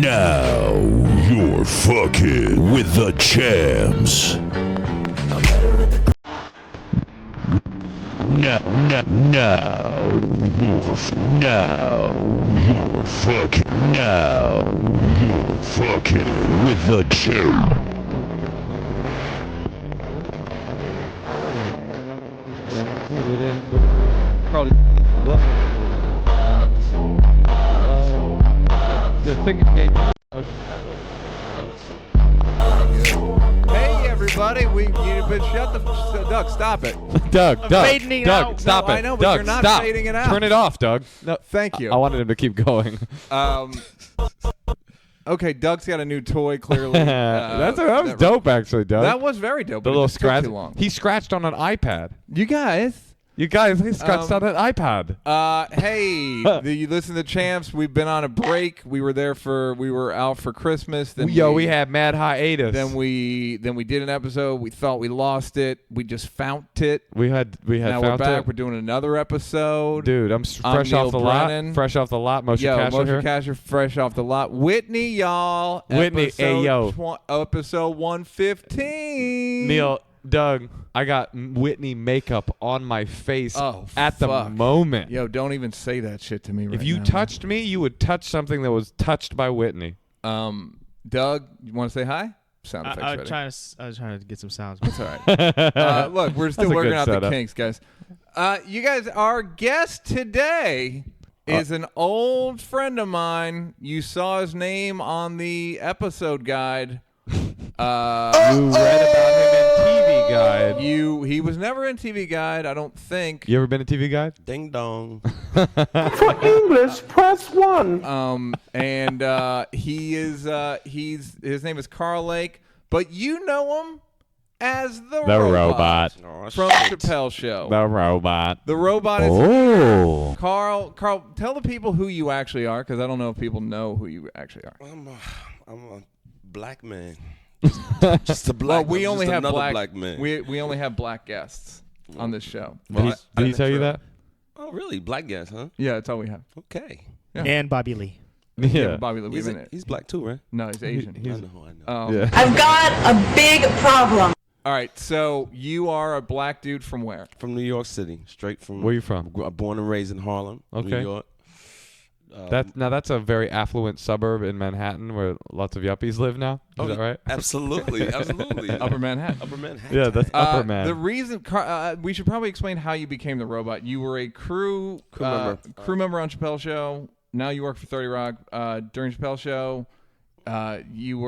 Now you're fucking with the champs. Now you're fucking with the champ. Probably. The thing. Hey everybody, but shut the Doug. Stop it, Doug, stop it. I know, but Doug, you're not stop. fading it out. Turn it off, Doug. No, Thank you. I wanted him to keep going. Okay, Doug's got a new toy. Clearly, that was dope, actually, Doug. That was very dope. The but little it just took scratch. too long. He scratched on an iPad. You guys. He scratched on an iPad. Hey, you listen to Champs. We've been on a break. We were out for Christmas. Then we had mad hiatus. Then we did an episode. We thought we lost it. We just found it. We had now found we're back. it. We're doing another episode. Dude, I'm fresh Neal off the Brennan. lot. Fresh off the lot. Moshe Kasher Moshe here. Kasher, fresh off the lot. Whitney, y'all. Whitney, hey, yo. Episode 115. Neal, Doug, I got Whitney makeup on my face at the moment. Yo, don't even say that shit to me right now. If you touched me, you would touch something that was touched by Whitney. Doug, you want to say hi? Sound effects I ready. was trying to get some sounds. That's all right. Look, we're still working out the kinks, guys. You guys, our guest today is an old friend of mine. You saw his name on the episode guide. You read about him in TV Guide. He was never in TV Guide, I don't think. You ever been in TV Guide? Ding dong. For English, press 1. And his name is Carl Lake, but you know him as the robot. From Chappelle Show. The robot. The robot is here. Carl, tell the people who you actually are, because I don't know if people know who you actually are. I'm a black man. Just a black. Well, we only have black man. We only have black guests on this show. Did he tell you that? Oh, really? Black guest, huh? Yeah, that's all we have. Okay. Yeah. And Bobby Lee. Yeah, Bobby Lee. He's black too, right? No, he's Asian. I know. Yeah. I've got a big problem. All right, so you are a black dude from where? From New York City, straight from. Where you from? Born and raised in Harlem, New York. That's a very affluent suburb in Manhattan where lots of yuppies live now. Is that right? Absolutely. Upper Manhattan. Upper Manhattan. Yeah, that's Upper Man. The reason we should probably explain how you became the robot. You were a crew member on Chappelle Show. Now you work for 30 Rock. During Chappelle Show, you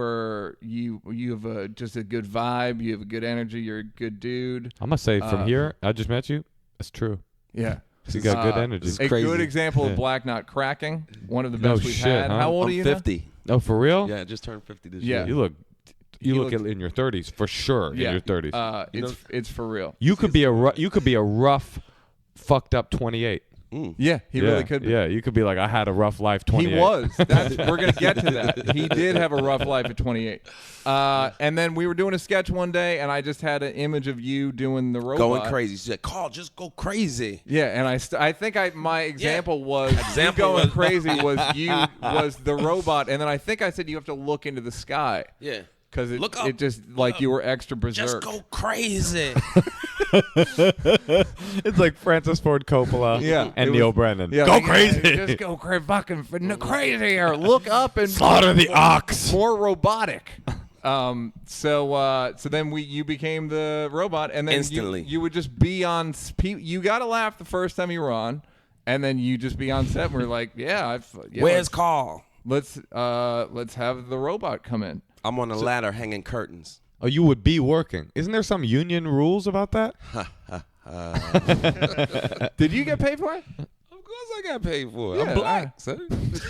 have just a good vibe. You have a good energy. You're a good dude. I'm gonna say from here, I just met you. It's true. Yeah. You got good energy. It's A crazy. good example of black not cracking. One of the best we've had. Huh? How old I'm are you 50. Oh, for real? Yeah, I just turned 50 this Yeah. year. You look in your 30s for sure. Yeah. In your 30s. It's for real. You could be a rough, fucked up 28. Yeah, he really could be. Yeah, you could be like, I had a rough life 28. He was. We're going to get to that. He did have a rough life at 28. And then we were doing a sketch one day, and I just had an image of you doing the robot. Going crazy. She said, Carl, just go crazy. Yeah, and I think my example was you going crazy was the robot, and then I think I said you have to look into the sky. Yeah. Because it just like you were extra berserk. Just go crazy. It's like Francis Ford Coppola and Neal Brennan. Yeah, go crazy. Just go fucking crazy or look up and slaughter the ox. More robotic. So then you became the robot, and then instantly you would just be on. You got to laugh the first time you were on, and then you just be on set. And we're like, where's Carl? Let's have the robot come in. I'm on a ladder hanging curtains. Oh, you would be working. Isn't there some union rules about that? Did you get paid for it? Of course I got paid for it. Yeah, I'm black, son. Is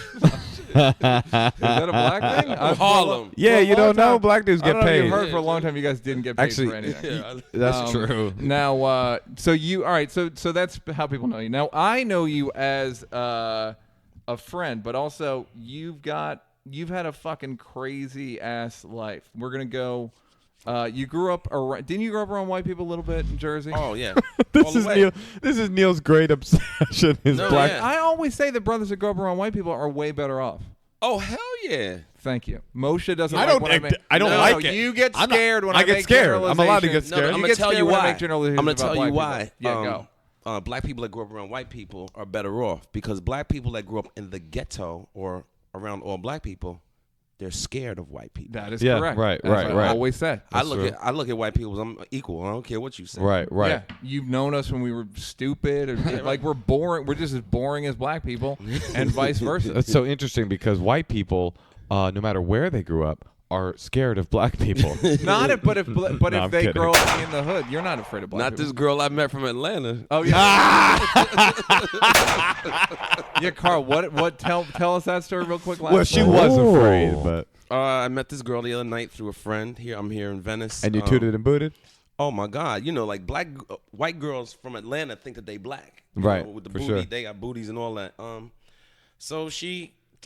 that a black thing? Harlem. Yeah, you don't know. Black dudes get paid. I've heard for a long time you guys didn't get paid for anything. Yeah, that's true. Now, so you all right? So that's how people know you. Now I know you as a friend, but also you've had a fucking crazy ass life. We're gonna go. You grew up around. Didn't you grow up around white people a little bit in Jersey? Oh yeah. This is Neal's great obsession. Black. Yeah. I always say that brothers that grow up around white people are way better off. Oh, hell yeah. Thank you. Moshe doesn't I like don't when I make... I don't No, like it. You get I'm not- scared when I I get make scared. I'm allowed to get generalizations. scared. No, You I'm get gonna tell scared you when I why. make generalizations I'm gonna about tell black you why. people. Yeah, go. Black people that grew up around white people are better off because black people that grew up in the ghetto or around all black people, they're scared of white people. That is Yeah, correct. right, That's right, what right. I always say. I look at white people as I'm equal. I don't care what you say. Right. Yeah, you've known us when we were stupid, or like we're boring. We're just as boring as black people, and vice versa. That's so interesting because white people, no matter where they grew up, are scared of black people. Not if, but if No, if I'm they kidding. grow up in the hood, you're not afraid of black Not people. this girl I met from Atlanta. Oh yeah. Yeah, Carl. What? Tell us that story real quick. Well, she was afraid, but I met this girl the other night through a friend. I'm here in Venice. and you tooted and booted. Oh my God! Like white girls from Atlanta think that they black, you Right, know, with the for booty, sure. they got booties and all that. So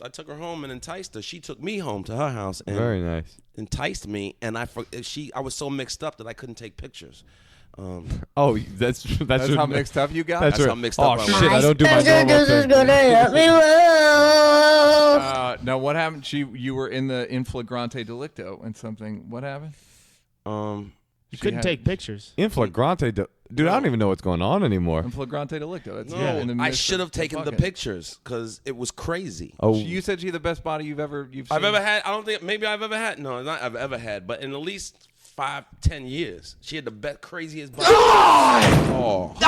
I took her home and enticed her. She took me home to her house and Very nice. enticed me. And I was so mixed up that I couldn't take pictures. Oh, that's how mixed up you got. That's right. how mixed up I was. Shit, I don't do my normal thing. Now what happened? You were in flagrante delicto and something. What happened? You couldn't take pictures. In flagrante, dude, I don't even know what's going on anymore. In flagrante delicto. That's No, in the I midst should of have taken the fucking. pictures because it was crazy. Oh, You said she had the best body you've seen. I've ever had. I don't think maybe I've ever had. No, not I've ever had, but in at least 5-10 years, she had the best, craziest body. like what?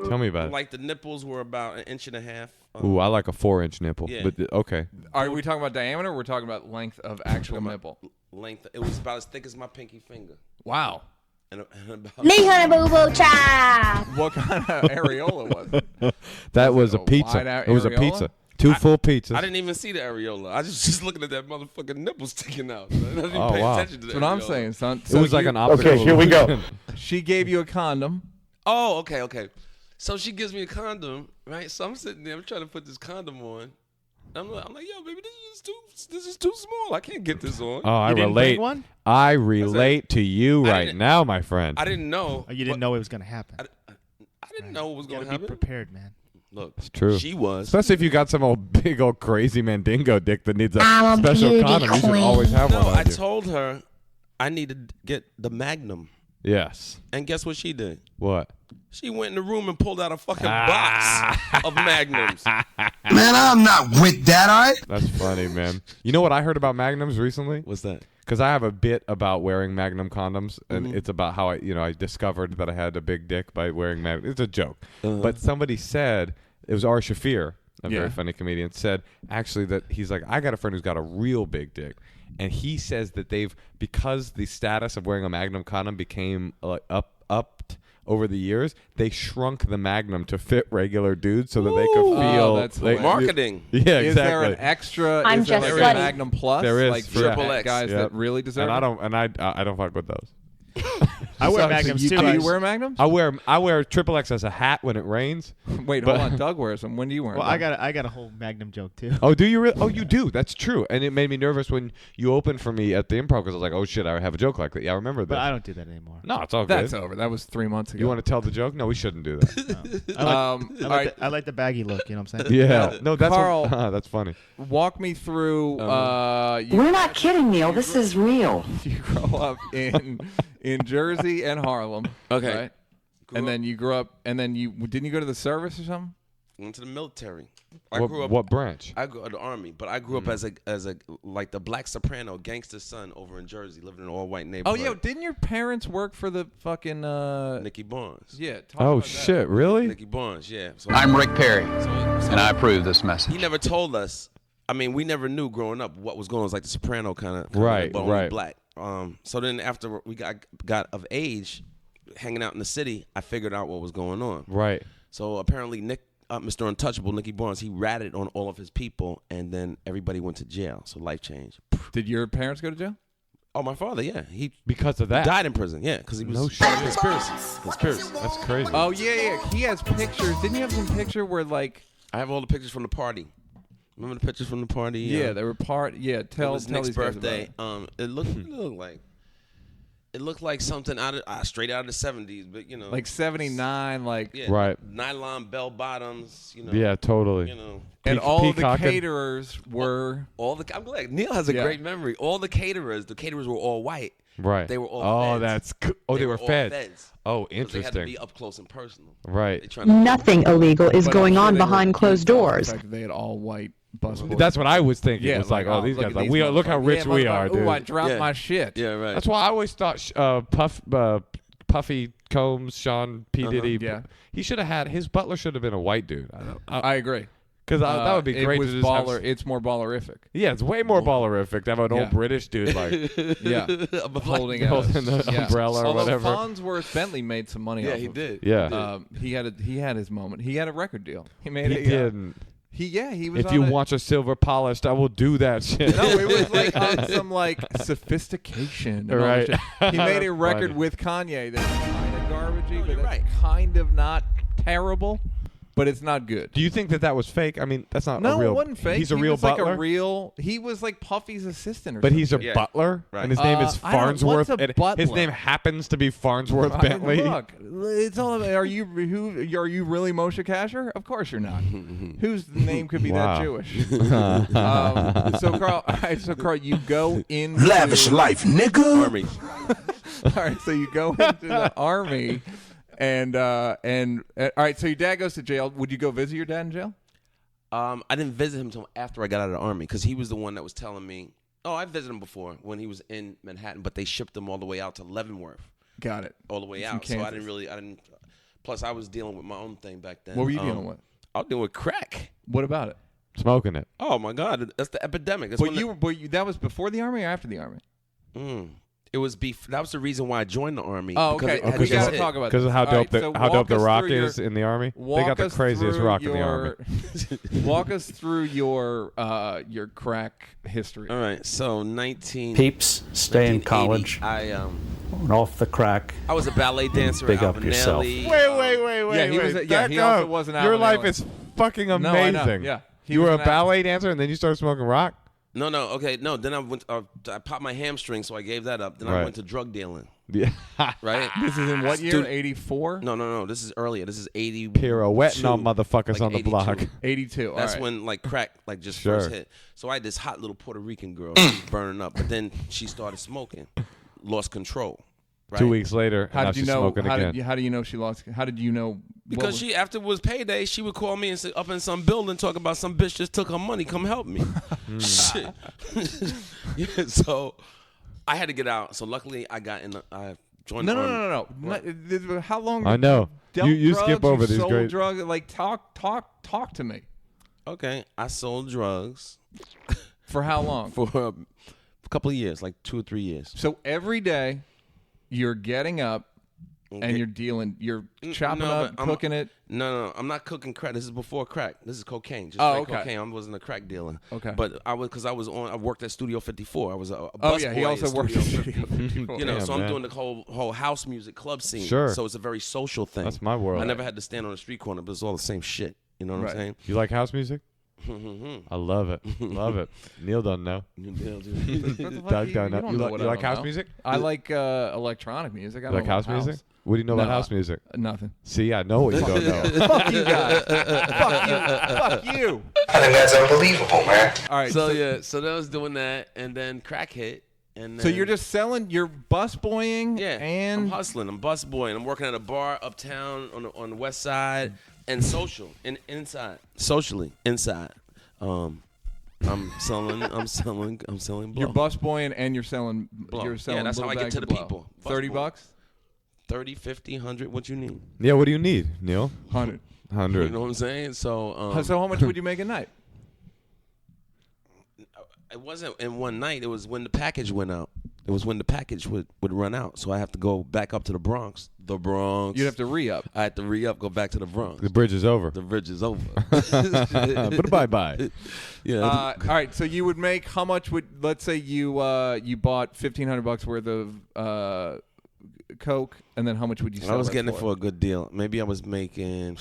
Tell me about it. Like the nipples were about 1.5 inches. Ooh, I like a 4-inch nipple. Yeah. But okay. Are we talking about diameter? Or we're talking about length of actual nipple. Length. It was about as thick as my pinky finger. Wow. And about Me honey boo boo cha. What kind of areola was it? That was a a pizza. wide-out It was a areola? pizza. Two full pizzas. I didn't even see the areola. I was just looking at that motherfucking nipple sticking out. I didn't even Oh, pay wow. attention to that. That's what I'm saying, son. It was like an optical. Okay, here we go. illusion. She gave you a condom. Oh, okay. So she gives me a condom, right? So I'm sitting there, I'm trying to put this condom on. I'm like, yo, baby, this is too small. I can't get this on. Oh, I You didn't relate. bring one? I relate to you I right didn't- now, my friend. I didn't know. Oh, you didn't know it was gonna happen. I didn't know what was You going gotta to be happen. prepared, man. Look, It's true. she was. Especially if you got some big old crazy mandingo dick that needs a I'm a special beauty condom. You should queen. always have No, one on I you. told her I needed to get the Magnum. Yes. And guess what she did? What? She went in the room and pulled out a fucking box of Magnums. Man, I'm not with that, all right? That's funny, man. You know what I heard about magnums recently? What's that? Because I have a bit about wearing Magnum condoms, and Mm-hmm. it's about how I discovered that I had a big dick by wearing Magnum. It's a joke, but somebody said it was Ari Shafir, a very funny comedian, said actually that he's like, I got a friend who's got a real big dick, and he says that because the status of wearing a Magnum condom became like upped over the years, they shrunk the Magnum to fit regular dudes so that they could feel that's like, hilarious. Marketing. Yeah, Is exactly. there an extra? I'm is there just like slutty. a Magnum Plus? There is like for Triple X. guys Yep. that really deserve. and I don't fuck with those. I wear So Magnums you, too. do you guys. wear Magnums? I wear Triple X as a hat when it rains. Wait, but- hold on. Doug wears them. When do you wear Well, them? I got a whole Magnum joke too. Oh, do you really? Oh, you do. That's true. And it made me nervous when you opened for me at the Improv because I was like, oh shit, I have a joke like that. Yeah, I remember that. But I don't do that anymore. No, it's all good. That's over. That was 3 months ago. You want to tell the joke? No, we shouldn't do that. All right. I like the baggy look. You know what I'm saying? Yeah. No, that's Carl- that's funny. Walk me through. We're not kidding, Neal. This is real. You grow up in Jersey and Harlem. Okay. Right? And then you grew up, and then didn't you go to the service or something? Went to the military. What branch? I grew up in the Army, but I grew up as a like the black soprano gangster son over in Jersey, living in an all white Oh, neighborhood. yeah. Didn't your parents work for the fucking? Nicky Barnes. Yeah. Talk Oh about that. shit, really? Nicky Barnes, yeah. So, I'm Rick Perry, so and I approve this message. he never told us. I mean, we never knew growing up what was going on. It was like the soprano kind of Right, but only right. black. So then after we got of age, hanging out in the city, I figured out what was going on. Right. So apparently Mr. Untouchable, Nicky Barnes, he ratted on all of his people, and then everybody went to jail. So life changed. Did your parents go to jail? Oh, my father, yeah. He Because of that. died in prison, yeah, because he was No part of shit. conspiracy. That's crazy. Oh yeah. He has pictures. Didn't you have some picture where like? I have all the pictures from the party. Remember the pictures from the party? Yeah, they were part. Yeah, It tell was tell Nick's these guys birthday. about It looked like It looked like something out of straight out of the 70s, but you know, like 79, like Right. nylon bell bottoms, you know. Yeah, totally. You know, and all the peacocking. caterers were. I'm glad Neal has a great memory. All the caterers were all white. Right. They were all feds. That's cool. Oh, they were all feds. feds. Oh, 'Cause interesting. They had to be up close and personal. Right. Nothing illegal is But going I'm sure on they were behind closed geeked off the doors. fact that they had all white busboys. That's what I was thinking. Yeah, It's like, oh, these look guys, at like, these look how motherfuckers. rich Yeah, we motherfucker. are, dude. Ooh, I dropped Yeah. my shit. Yeah, right. That's why I always thought Puffy Combs, Sean P. Diddy, Yeah. he should have had, his butler should have been a white dude. I agree. Because that would be great It was to just have- baller. It's more ballerific. Yeah, it's way more ballerific to have an old British dude like Yeah, holding out holding the umbrella or Although whatever. Farnsworth Bentley made some money. Yeah, off he of did. Yeah. He had his moment. He had a record deal. He made He it. didn't. He was. If on you a- want your silver polished, I will do that shit. No, it was like on some like sophistication. and all Right. that shit. He made a That's record funny. with Kanye that's kind of garbagey, but you're that's right. kind of not terrible, but it's not good. Do you think that was fake? I mean, that's not No, a real. it wasn't fake. He's a He real was butler. Like a real. He was like Puffy's assistant, or But something. he's a Yeah. butler, Right. and his name is I don't- Farnsworth. what's a and butler? His name happens to be Farnsworth I mean, Bentley. look, it's all about, are you really Moshe Kasher? Of course you're not. Whose name could be Wow. that Jewish? So Carl, all right, you go in Lavish life, nigga. Army. All right, so you go into the army, and all right, so your dad goes to jail. Would you go visit your dad in jail? I didn't visit him until after I got out of the army because he was the one that was telling me. Oh, I visited him before when he was in Manhattan, but they shipped him all the way out to Leavenworth, Got it. all the way From out. So I Kansas. didn't. Plus, I was dealing with my own thing back then. What were you dealing with? I was dealing with crack. What about it? Smoking it. Oh my God, that's the epidemic. That's But when that was before the army or after the army? it was that was the reason why I joined the army. Oh, because okay. it had We just got to hit. talk about Because this. of how All right, dope so how dope walk the us Rock through is in the army. They walk got the us craziest through rock in the army. Walk us through your crack history. All right, so 19. Peeps, stay in 1980, college. Off the crack. I was a ballet dancer. Big at up yourself. Alvinelli. Wait. Yeah, he was. Back He also up. wasn't. Your Alvin life Ailey. is fucking No, I know. amazing. Yeah. He You was were a an actor. ballet dancer and then you started smoking rock? No, okay, no. Then I went. I popped my hamstring, so I gave that up. Then I Right. went to drug dealing. Yeah. Right. This is in what year? Dude. 84? No. This is earlier. This is 80. Pirouetting on motherfuckers like on the 82. block. 82. All That's right. when like crack like just Sure. first hit. So I had this hot little Puerto Rican girl she was burning up, but then she started smoking, lost control. Right? 2 weeks later, How now did you she's know? smoking again. How do you know she lost? How did you know? Because she, after it was payday, she would call me and say, up in some building, talk about some bitch just took her money. Come help me. Shit. Yeah, so I had to get out. So luckily, I joined the army. No. What? How long? I know. Dealt You drugs, skip over you these sold great. drugs. Like talk to me. Okay, I sold drugs For how long? for a couple of years, like 2 or 3 years. So every day, you're getting up Okay. and you're dealing. You're chopping No, up, but I'm- cooking it. No, I'm not cooking crack. This is before crack. This is cocaine. Just Oh, straight okay. cocaine. I wasn't a crack dealer. Okay. But I worked at Studio 54. I was a Oh bus yeah, he boy also at worked at Studio Studio 54. You know, Damn, so I'm man. doing the whole house music club scene. Sure. So it's a very social thing. That's my world. I never had to stand on the street corner, but it's all the same shit. You know what Right. I'm saying? You like house music? I love it. Love it. Neil doesn't know. What the fuck? Doug You don't know. don't You know like, what you I like don't house know. music? I like electronic music. I You don't like know house about music? What do you know about No, house music? Nothing. See, I know what you don't know. Fuck you guys. Fuck you. I think that's unbelievable, man. All right. So yeah, so then I was doing that, and then crack hit, and then, So you're just selling. You're busboying. yeah, And I'm hustling. I'm bus boy, and I'm working at a bar uptown on the west side, and inside socially inside. I'm selling blow. you're busboying and you're selling. Blow. You're selling. Yeah, that's how little I get bags to of the blow. people. $30 bucks. 30, 50, 100. What you need? Yeah, what do you need, Neil? 100. 100. You know what I'm saying? So So how much would you make a night? it wasn't in one night. It was when the package went out. It was when the package would run out. So I have to go back up to the Bronx. The Bronx. You'd have to re-up. I had to re-up, go back to the Bronx. The bridge is over. The bridge is over. But bye-bye. Yeah. All right. So you would make how much would? Let's say you bought $1,500 worth of coke, and then how much would you sell? I was that getting it for a good deal. Maybe I was making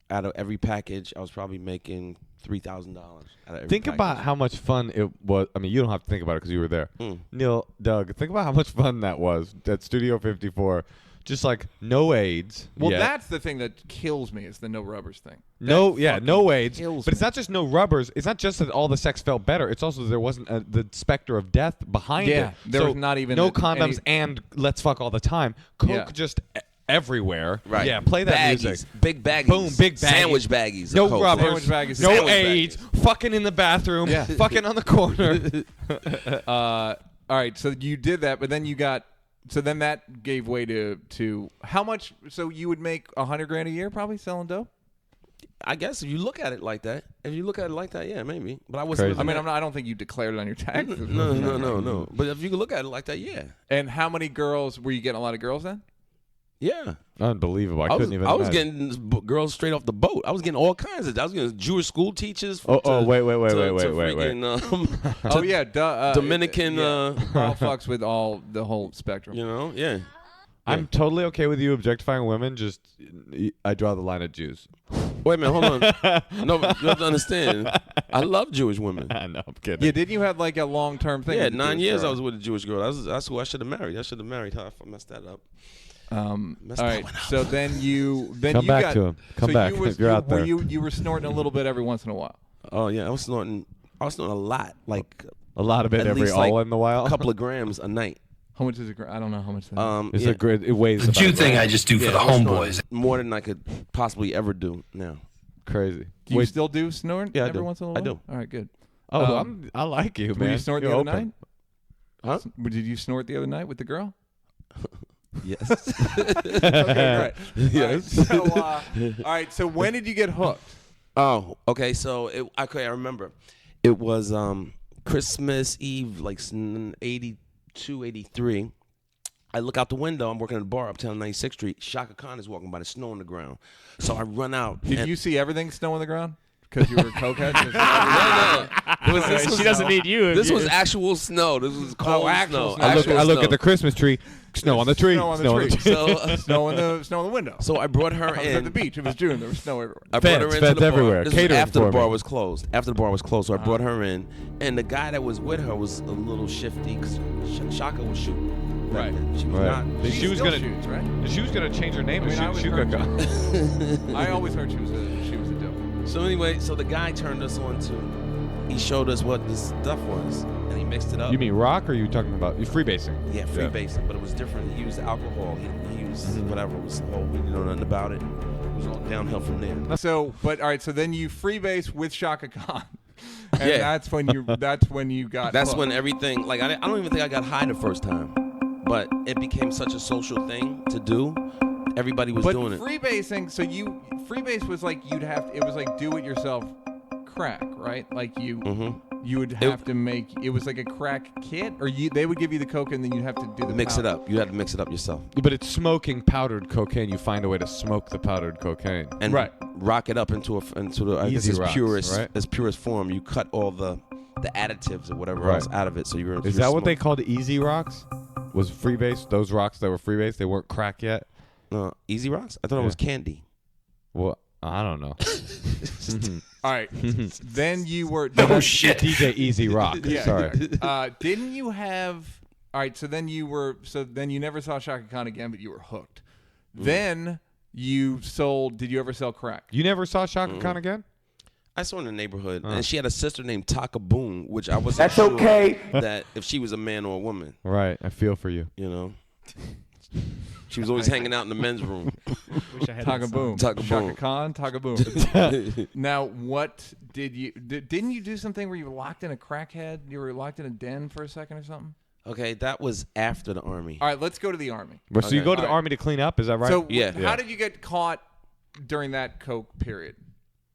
out of every package. I was probably making $3,000. Think about how much fun it was. I mean, you don't have to think about it because you were there. Neal, Doug, think about how much fun that was at Studio 54. Just like no AIDS. Well, yet. that's the thing that kills me is the no rubbers thing. No AIDS. kills But it's not just no rubbers. It's not just that all the sex felt better. It's also there wasn't the specter of death behind it. There was not even no condoms and let's fuck all the time. Coke just everywhere. Right. Yeah, play that baggies, music. Big baggies. Boom, big baggies. Sandwich baggies. No of Coke. rubbers. Sandwich baggies. No Sandwich AIDS. baggies. Fucking in the bathroom. Yeah. Fucking on the corner. All right, so you did that, but then you got. So then that gave way to how much? So you would make $100,000 a year probably selling dope. I guess if you look at it like that, yeah, maybe. But I was. Crazy. I mean, I don't think you declared it on your taxes. No. But if you could look at it like that, yeah. And how many girls were you getting? A lot of girls then? Yeah. Unbelievable. I couldn't even. I was imagine. getting girls straight off the boat. I was getting all kinds of. I was getting Jewish school teachers. Wait. Oh yeah, Dominican. all fucks with the whole spectrum. You know, yeah. I'm totally okay with you objectifying women. Just I draw the line at Jews. Wait a minute, hold on. No, you have to understand. I love Jewish women. I know, I'm kidding. Yeah, didn't you have like a long-term thing? Yeah, with the 9 Jewish years girl? I was with a Jewish girl. That's who I should have married. I should have married her. I messed that up. All right, so then Come you back got, to him. Come so back You if you're out there. You were snorting a little bit every once in a while. Oh yeah, I was snorting a lot, like a lot of it at every least, all like, in the while. a couple of grams a night. How much is it? I don't know how much. That It's yeah. a grid. It weighs. The about Jew a thing gram. I just do for the I was snorting homeboys. more than I could possibly ever do now. Crazy. Do you still do snort? Yeah, I every do. once in a while. I do. All right, good. I like you, man. Were you snort You're the other open. night? Huh? Did you snort the other night with the girl? Yes. Okay, right. Yes. All right. So when did you get hooked? Oh, okay. So I remember. It was Christmas Eve, like 82, 83. I look out the window. I'm working at a bar uptown 96th Street. Shaka Khan is walking by. There's snow on the ground. So I run out. Did you see everything snow on the ground? Because you were a cokehead? No. She doesn't need you. This was actual snow. This was cold actual snow. snow. I look at the Christmas tree. Snow on the tree. Snow on the tree. So, snow in the window. so I brought her I was in. at the beach. It was June. There was snow everywhere. I brought her Feds into the bar. everywhere. This was Catering after the for bar me. was closed. After the bar was closed, so I brought her in, and the guy that was with her was a little shifty because Shaka was shooting. Right. She was Right. not. She was still gonna. shoots, right? She was gonna change her name I mean, I to always Shoot heard Shuka. I always heard she was a dope. So anyway, so the guy turned us on to. He showed us what this stuff was, and he mixed it up. You mean rock, or are you talking about you freebasing? Yeah, freebasing, but it was different. He used alcohol. He used whatever. It was whole. We didn't know nothing about it. It was all downhill from there. So, but all right. So then you freebase with Shaka Khan, and Yeah. that's when you got. That's hooked. when everything. Like I don't even think I got high the first time, but it became such a social thing to do. Everybody was doing it. Freebasing. So freebase was like it was like do it yourself crack, right? Like you would have to make. It was like a crack kit, or they would give you the coke and then you'd have to do the Mix powder. it up. You had to mix it up yourself. But it's smoking powdered cocaine. You find a way to smoke the powdered cocaine. And Right. rock it up into the I guess Easy its rocks, purest right? its purest form. You cut all the additives or whatever Right. else out of it. So you're. Is that what they called easy rocks? Was freebase those rocks that were freebase? They weren't crack yet. Easy rocks? I thought it was candy. Well, I don't know. All right. Then you were. Oh shit! DJ Easy Rock. Yeah. Sorry. Didn't you have? All right. So then you were. So then you never saw Shaka Khan again, but you were hooked. Then you sold. Did you ever sell crack? You never saw Shaka Khan again? I saw her in the neighborhood, and she had a sister named Taka Boom, which I wasn't That's sure okay. that if she was a man or a woman, Right. I feel for you. you know. She was always hanging out in the men's room. Wish I had Taka that Boom. Taka Shaka Boom. Khan. Taka Boom. Now, what did you? Didn't you do something where you were locked in a crackhead? You were locked in a den for a second or something? Okay, that was after the army. All right. Let's go to the army. So you go to the All right. army to clean up? Is that right? So Yeah. how did you get caught during that coke period?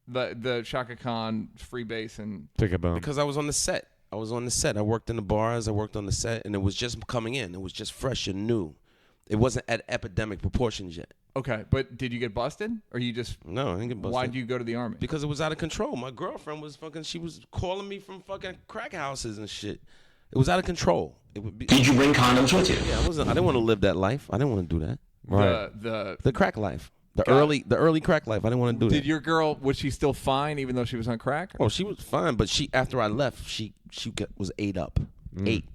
The Shaka Khan freebase and Take a boom. Because I was on the set. I worked in the bars. I worked on the set, and it was just coming in. It was just fresh and new. It wasn't at epidemic proportions yet. okay, but did you get busted or you just? No, I didn't get busted. Why'd you go to the army? Because it was out of control. My girlfriend was fucking. She was calling me from fucking crack houses and shit. It was out of control. It would be. Did you bring condoms with you? Yeah, I didn't want to live that life. I didn't want to do that. Right. The The crack life. The early crack life. I didn't want to do that. Did your girl, was she still fine even though she was on crack? Well, she was fine, but after I left, she was ate up. Ate.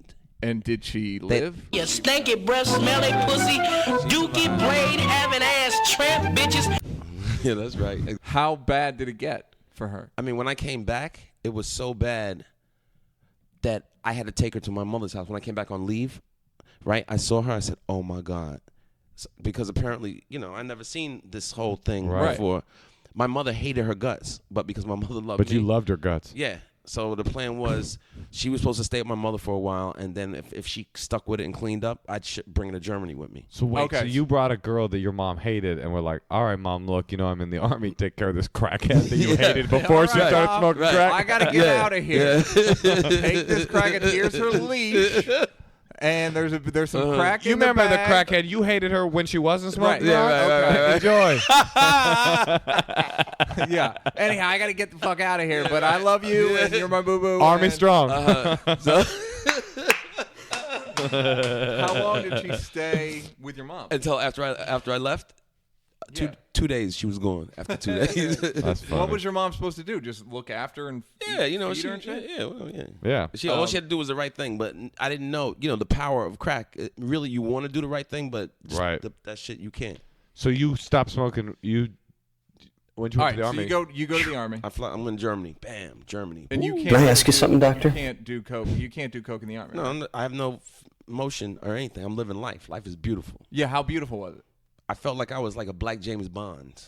And did she live? You stinky breath, smelly pussy, dookie blade, having ass, tramp bitches. Yeah, that's right. How bad did it get for her? I mean, when I came back, it was so bad that I had to take her to my mother's house. When I came back on leave, right, I saw her. I said, oh, my God. Because apparently, I never seen this whole thing before. My mother hated her guts, but because my mother loved me. But you loved her guts. Yeah. So the plan was she was supposed to stay with my mother for a while, and then if she stuck with it and cleaned up, I'd bring her to Germany with me. So wait, so you brought a girl that your mom hated, and we're like, all right, Mom, look, I'm in the Army. Take care of this crackhead that you hated before she started smoking crack. I got to get out of here. Take this crackhead. Here's her leash. And there's some crack in the bag. You remember the crackhead? You hated her when she wasn't smoking? Right, yeah, right. Enjoy. Yeah. Anyhow, I got to get the fuck out of here, but I love you, and you're my boo-boo. Army strong. So how long did she stay with your mom? Until after I left. Yeah. 2 days she was gone. After 2 days. That's funny. What was your mom supposed to do? Just look after and feed her and shit? Yeah. Yeah. All she had to do was the right thing, but I didn't know, the power of crack. Really, you want to do the right thing, but that shit you can't. So you stopped smoking. When you went to the Army. So you go to the Army. I'm in Germany. Bam, Germany. And you can't. Can I ask you something, Doctor? You can't do coke. You can't do coke in the Army. No, I have no motion or anything. I'm living life. Life is beautiful. Yeah. How beautiful was it? I felt like I was like a black James Bond,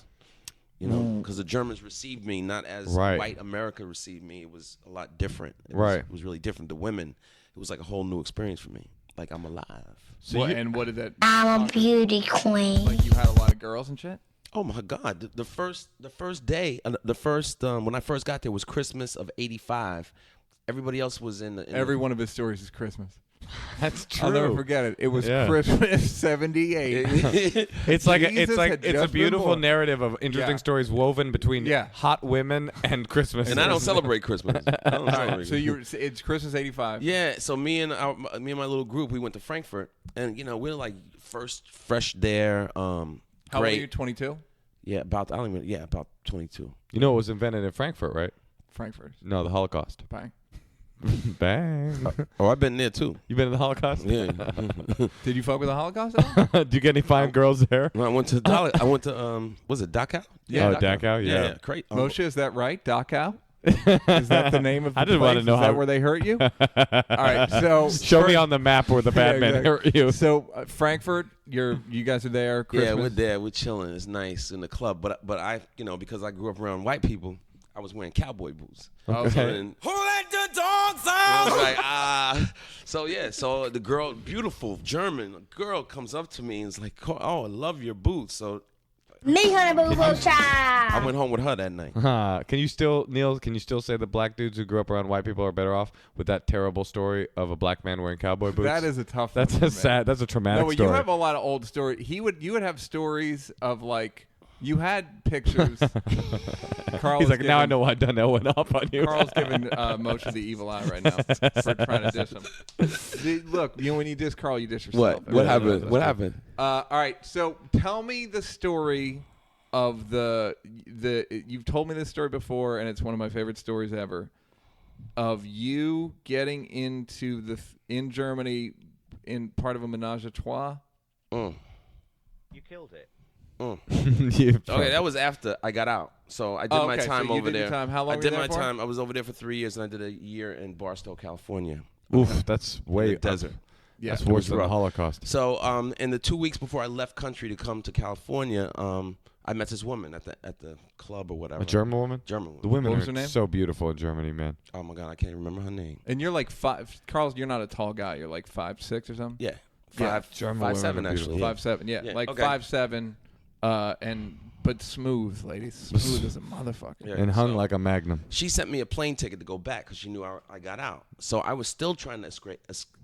because the Germans received me not as white America received me. It was a lot different. It was really different. The women, it was like a whole new experience for me. Like I'm alive. So and what did that? I'm a beauty queen. Like you had a lot of girls and shit? Oh my God! The first day, when I first got there was Christmas of '85. Everybody else was in Every one of his stories is Christmas. That's true. I'll never forget it. It was Christmas '78. It's a beautiful narrative of interesting stories woven between hot women and Christmas. And I don't celebrate Christmas. It's Christmas '85. Yeah. So me and my little group, we went to Frankfurt, and we're like fresh there. How old are you? 22? Yeah, about 22. You know it was invented in Frankfurt, right? Frankfurt. No, the Holocaust. Bang. Bang. Oh, I've been there too. You been in the Holocaust? Yeah. Did you fuck with the Holocaust at all? Do you get any fine girls there? I went to was it Dachau? Yeah, Dachau. Yeah. Great. Moshe, is that right? Dachau? Is that the name of the I just place? want to know Is that where they hurt you? All right, so show me on the map where the bad men hurt you. So Frankfurt, you guys are there. Christmas. Yeah, we're there. We're chilling. It's nice in the club. But I, because I grew up around white people, I was wearing cowboy boots. Okay. Who let the dogs out? So the girl, beautiful German girl, comes up to me and is like, "Oh, I love your boots." So Me, honey, boo, boo, child. I went home with her that night. Can you still, Neal? Can you still say that black dudes who grew up around white people are better off with that terrible story of a black man wearing cowboy boots? That is a tough. That's one, a sad. That's a traumatic no, story. You have a lot of old stories. You would have stories of like. You had pictures. He's like, now I know why Donnell went off on you. Carl's giving Moshe the evil eye right now for trying to diss him. Look, when you diss Carl, you diss yourself. What happened? What happened? All right, so tell me the story of the. You've told me this story before, and it's one of my favorite stories ever. Of you getting into in Germany in part of a menage a trois. You killed it. Okay, that was after I got out. So I did my time over there. How long I were did you there my for? time. I was over there for 3 years, and I did a year in Barstow, California. Oof, that's way desert. Yeah, that's worse than the Holocaust. So, in the 2 weeks before I left country to come to California, I met this woman at the club or whatever. A German woman? German woman. The women What was her are name? so beautiful in Germany, man. Oh my God, I can't remember her name. And you're like 5. Carl, you're not a tall guy. You're like 5'6" or something. Yeah, German 5'7" women are actually. beautiful. 5'7", yeah, like okay. 5'7", but smooth, ladies, smooth as a motherfucker. Yeah, And hung so like a magnum. She sent me a plane ticket to go back because she knew I got out. So I was still trying to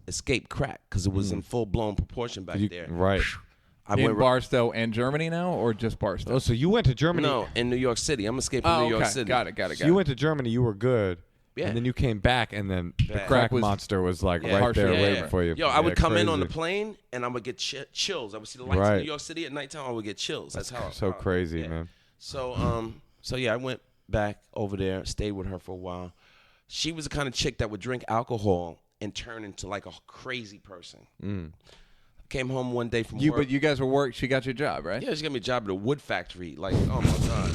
escape crack because it was in full blown proportion back there. Right. In Barstow and Germany now, or just Barstow? Oh, so you went to Germany? No, in New York City. I'm escaping New York City. Got it. So you went to Germany. You were good. Yeah. And then you came back, and then the Back. crack was monster was like Yeah. right there Partially, waiting for you. Yo, I would come in on the crazy. plane and I would get chills. I would see the lights Right. in New York City at nighttime. I would get chills. That's how. So crazy, yeah. man. So yeah, I went back over there, stayed with her for a while. She was the kind of chick that would drink alcohol and turn into like a crazy person. Came home one day from work. But you guys were She got your job, right? Yeah, she got me a job at a wood factory. Like, oh my god,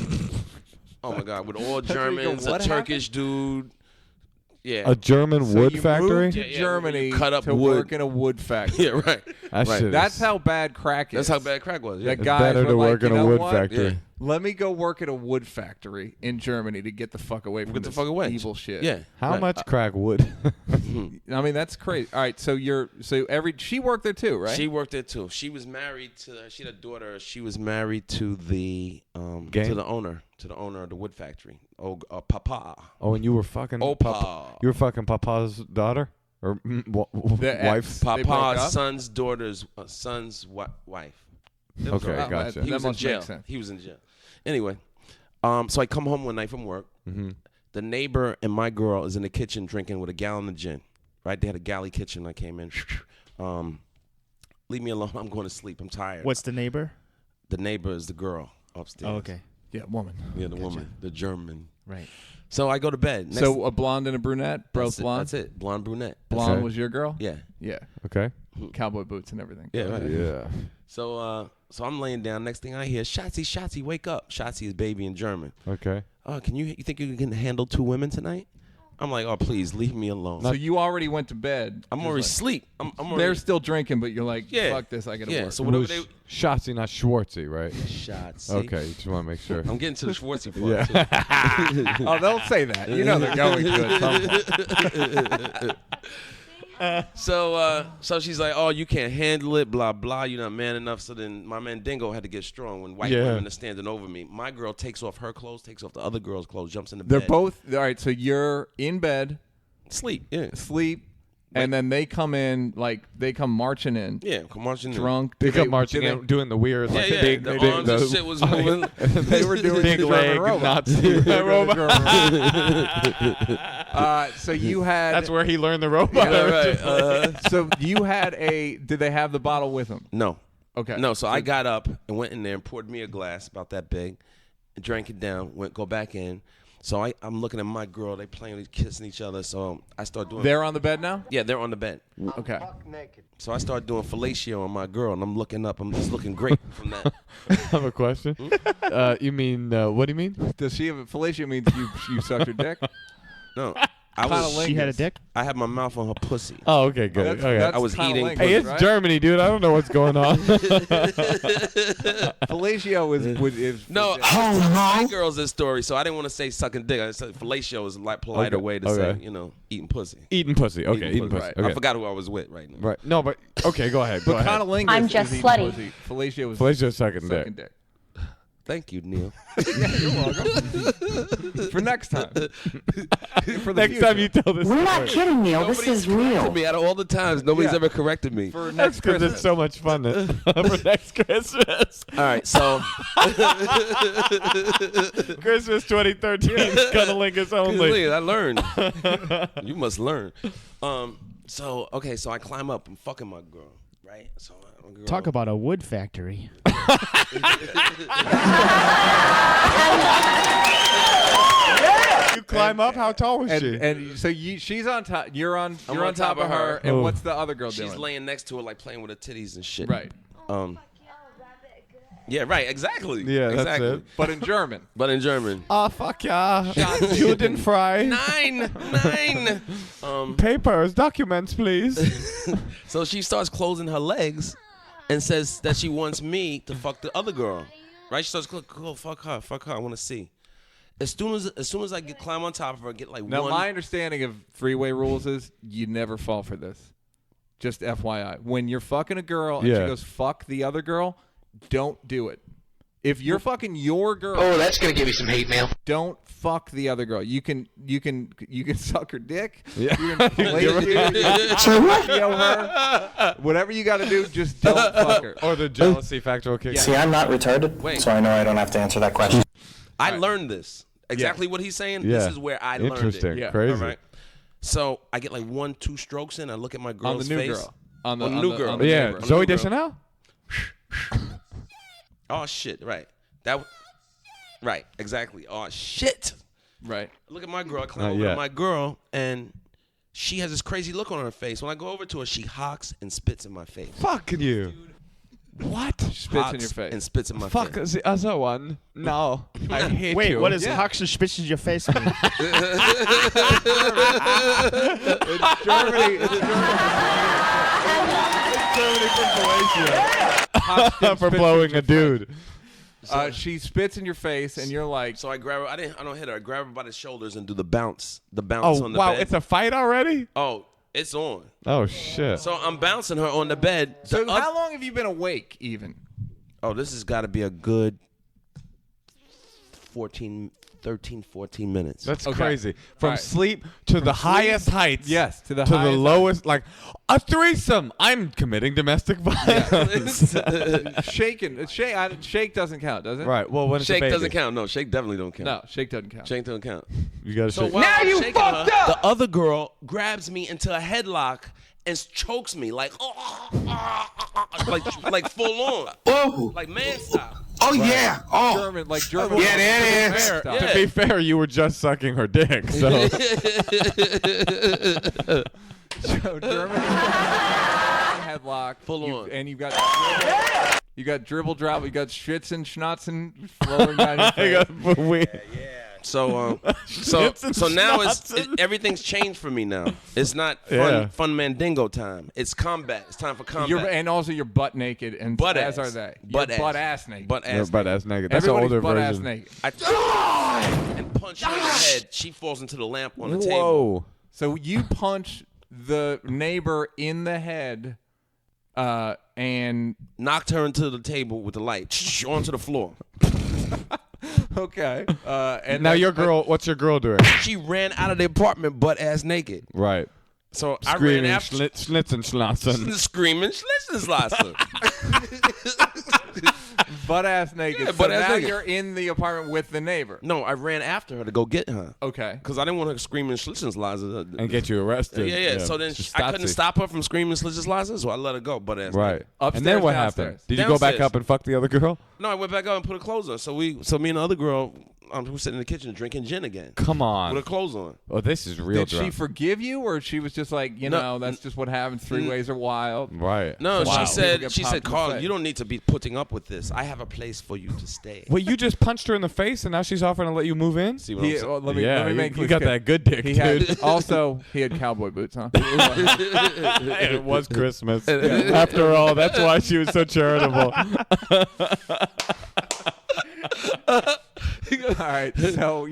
oh my god, with all Germans, a what Turkish dude. Yeah, A German So wood you factory? moved to Yeah, Germany you cut up to wood. work in a wood factory. yeah, right. That Right. shit That's is- how bad crack is. That's how bad crack was. Yeah. The It's guys better were to like, work in you a know wood what? factory. Yeah. Let me go work at a wood factory in Germany to get the fuck away from Get the this fuck away. evil shit. Yeah. How Right. much crack wood? I mean, that's crazy. All right, so she worked there too, right? She worked there too. She was married to. She had a daughter. She was married to the Gang? to the owner of the wood factory. Oh, Papa. Oh, and you were fucking Opa. You were fucking Papa's daughter or wife? ex. They broke up? Papa's son's daughter's son's wife. It was Okay, all right. gotcha. He That was in must jail. make sense. He was in jail. Anyway, so I come home one night from work. Mm-hmm. The neighbor and my girl is in the kitchen drinking with a gallon of gin. Right, they had a galley kitchen. I came in. Leave me alone. I'm going to sleep. I'm tired. What's the neighbor? The neighbor is the girl upstairs. Oh, okay. Yeah, woman. Yeah, the woman, the German. Right. So I go to bed. So a blonde and a brunette, both that's it, blonde. That's it. Blonde, brunette. Blonde Okay. was your girl. Yeah. Yeah. Okay. Cowboy boots and everything. Yeah, right. Yeah. So I'm laying down. Next thing I hear, Shotzi, wake up. Shotzi is baby in German. Okay. Oh, you think you can handle 2 women tonight? I'm like, oh, please leave me alone. So you already went to bed. I'm just already like- asleep. I'm already. They're still drinking, but you're like, Yeah. fuck this, I gotta Yeah, work. so whatever It they. was Shotzi, not Schwartzy, right? Shotzi. Okay, you just want to make sure. I'm getting to the Schwartzy part. Yeah. too. Oh, they'll say that. You know they're going to at some point. So she's like, oh, you can't handle it, blah, blah. You're not man enough. So then my man Dingo had to get strong when white women are standing over me. My girl takes off her clothes, takes off the other girl's clothes, jumps in the They're bed. both all right. So you're in bed, Sleep, yeah. sleep, and then they come in like they come marching in, Yeah, come marching in. drunk. They Do come marching in, doing the weird, Yeah, like yeah. big, the big, arms and shit was moving. They were doing big the leg German robot. Nazi robot. So you had. That's where he learned the robot. Yeah, right. So you had a. Did they have the bottle with them? No. Okay. No, so I got up and went in there and poured me a glass about that big, and drank it down, go back in. So I'm looking at my girl, they playing, kissing each other, so I start doing... They're on the bed now? Yeah, they're on the bed. Okay. So I start doing fellatio on my girl, and I'm looking up, I'm just looking great from that. I have a question. You mean, what do you mean? Does she have a fellatio means you sucked her dick? No. She had a dick? I had my mouth on her pussy. Oh, okay, good. That's- Okay. that's I was eating... cunnilingus, Hey, it's right? Germany, dude. I don't know what's going on. Fellatio is No, my girl's this story, so I didn't want to say sucking dick. I said fellatio is a like politer Okay, way to okay. say, eating pussy. Eating pussy. Okay, eating pussy. right. Okay. I forgot who I was with right now. Right. No, but okay, go ahead. Go But ahead. cunnilingus I'm is just eating slutty. pussy. Fellatio is Fellatio's sucking sucking dick. dick. Thank you, Neal. Yeah, you're welcome. For next time. For the Next time you tell this We're story. not kidding, Neil. This is real. Me out of all the times, nobody's Yeah. ever corrected me. For That's next because Christmas. it's so much fun for next Christmas. All right, so Christmas 2013, cunnilingus only. I learned. You must learn. So I climb up. I'm fucking my girl, right? So my girl, Talk about a wood factory. You climb up? How tall was she? And so she's on top. You're on on top of her. And Oh. what's the other girl She's doing? laying next to her, like playing with her titties and shit. Right. Yeah, right. Exactly. Yeah, that's exactly. it. But in German. But in German. Ah, fuck yeah. Judenfrei. 9. Papers, documents, please. So she starts closing her legs and says that she wants me to fuck the other girl. Right? She starts go fuck her. I want to see. As soon as I climb on top of her, get like Now, one. my understanding of three-way rules is you never fall for this. Just FYI. When you're fucking a girl and she Yeah. goes, fuck the other girl, don't do it. If you're fucking your girl, Oh, that's gonna give you some hate mail. don't fuck the other girl. You can suck her dick. Yeah. You can fellatio her. Whatever you got to do, just don't fuck her. Or the jealousy factor will kick See, I'm not retarded, Wait. so I know I don't have to answer that question. I learned this. exactly what he's saying. Yeah. This is where I learned it. Interesting. Yeah. Crazy. All right. So I get like 1-2 strokes in. I look at my girl's On the new face. girl. On the new girl. on the Yeah. neighbor. Zoe girl. Deschanel? Oh shit! Right. Right. Exactly. Oh shit! Right. Look at my girl. I climb Not over to yet. my girl, and she has this crazy look on her face. When I go over to her, she hocks and spits in my face. Fuck you. What? Spits in Hocks your face. and spits in my Fuck face. the other one. No. I hate Wait, you. what is Yeah. Hawks and Spitz in your face mean? It's Germany. It's Germany. For blowing a dude. She spits in your face, and you're like, So I grab her. I don't hit her. I grab her by the shoulders and do the bounce. The bounce Oh, on the wow. bed. It's a fight already? Oh, it's on. Oh, shit. So I'm bouncing her on the bed. so how long have you been awake, even? Oh, this has got to be a good 13, 14 minutes. That's Okay. crazy. From All right. sleep to the highest heights. Yes, to the to the highest lowest. Like, a threesome. I'm committing domestic violence. Shaking. Shake doesn't count, does it? Right. Well, when it's a Shake baby. doesn't count. No, shake definitely don't count. No, shake doesn't count. Shake doesn't count. You gotta So shake. while I'm shaking her, the other girl grabs me into a headlock and chokes me like full on. Oh, Like man style. oh yeah. Oh, German, like German. yeah, there it is. Style. Yeah. To be fair, you were just sucking her dick, so. So German headlock, Full on. and you've got dribble drop, you got schwitzen, schnotzen flowing down your face. So now everything's changed for me now. It's not fun mandingo time. It's combat. It's time for combat. And also you're butt naked, and Butt as ass. are they. Butt You're ass. butt ass naked. Butt You're ass. butt ass naked. That's an Everybody's older butt ass version. naked. And punch her in the head. She falls into the lamp on the table. Whoa. So you punch the neighbor in the head, and Knocked her into the table with the light. Onto the floor. okay, and Now then- your girl, what's your girl doing? She ran out of the apartment butt ass naked. Right. So I ran Screaming, after schlitzen, schlotzen. screaming, schlitzen. butt ass naked. Yeah, so butt ass now naked. you're in the apartment with the neighbor. No, I ran after her to go get her. Okay. Because I didn't want her screaming schlitzen. And get you arrested. Yeah. So then I couldn't stop her from screaming schlitzen, so I let her go butt ass Right. naked. Upstairs, And then what downstairs? happened? Did you go back Downstairs. up and fuck the other girl? No, I went back out and put her clothes on. So me and the other girl, we were sitting in the kitchen drinking gin again. Come With on. her clothes on. Oh, this is real Did she drunk. forgive you, or she was just like, No, that's just what happens? Three ways are wild. Right. No, Wow. she People get said, popped in the Carl, face. you don't need to be putting up with this. I have a place for you to stay. Wait, you just punched her in the face and now she's offering to let you move in? See what I'm saying? Let me make you this got clear. that good dick, He dude. had he had cowboy boots, huh? It was Christmas. After all, that's why she was so charitable. All right, so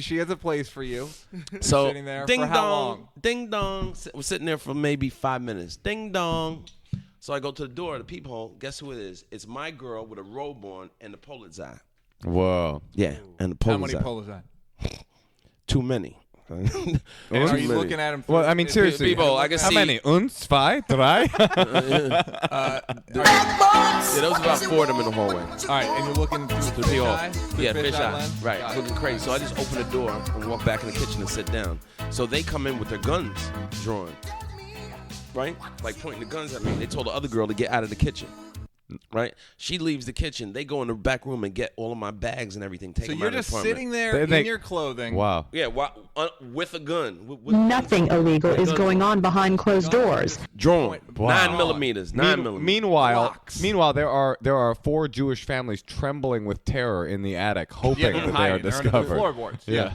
she has a place for you. So sitting there ding for how dong, long? ding dong. We're sitting there for maybe 5 minutes. Ding dong. So I go to the door, the peephole. Guess who it is? It's my girl with a robe on and the Polar's eye. Whoa. Yeah, and the How Polar's many eye. polos on? Too many. And Too are you many. looking at him? Well, I mean, seriously. people, I can how see- many? Uns? Zwei? Drei? Yeah, there was about 4 of them in the hallway. All right, and you're looking through the The fish peephole. eye? The Yeah, fish eye. lens? Right, Got it. looking crazy. So I just open the door and walk back in the kitchen and sit down. So they come in with their guns drawn. Right? Like pointing the guns at me. They told the other girl to get out of the kitchen. Right? She leaves the kitchen. They go in the back room and get all of my bags and everything. Take So them you're out of the just apartment. sitting there They- in your clothing. Wow. Yeah, with a gun. Nothing illegal is going on behind closed doors. Drawn. Wow. 9 millimeters. 9 millimeters. Meanwhile, there are 4 Jewish families trembling with terror in the attic, hoping that they are hiding. They're under the discovered. floorboards. Yeah.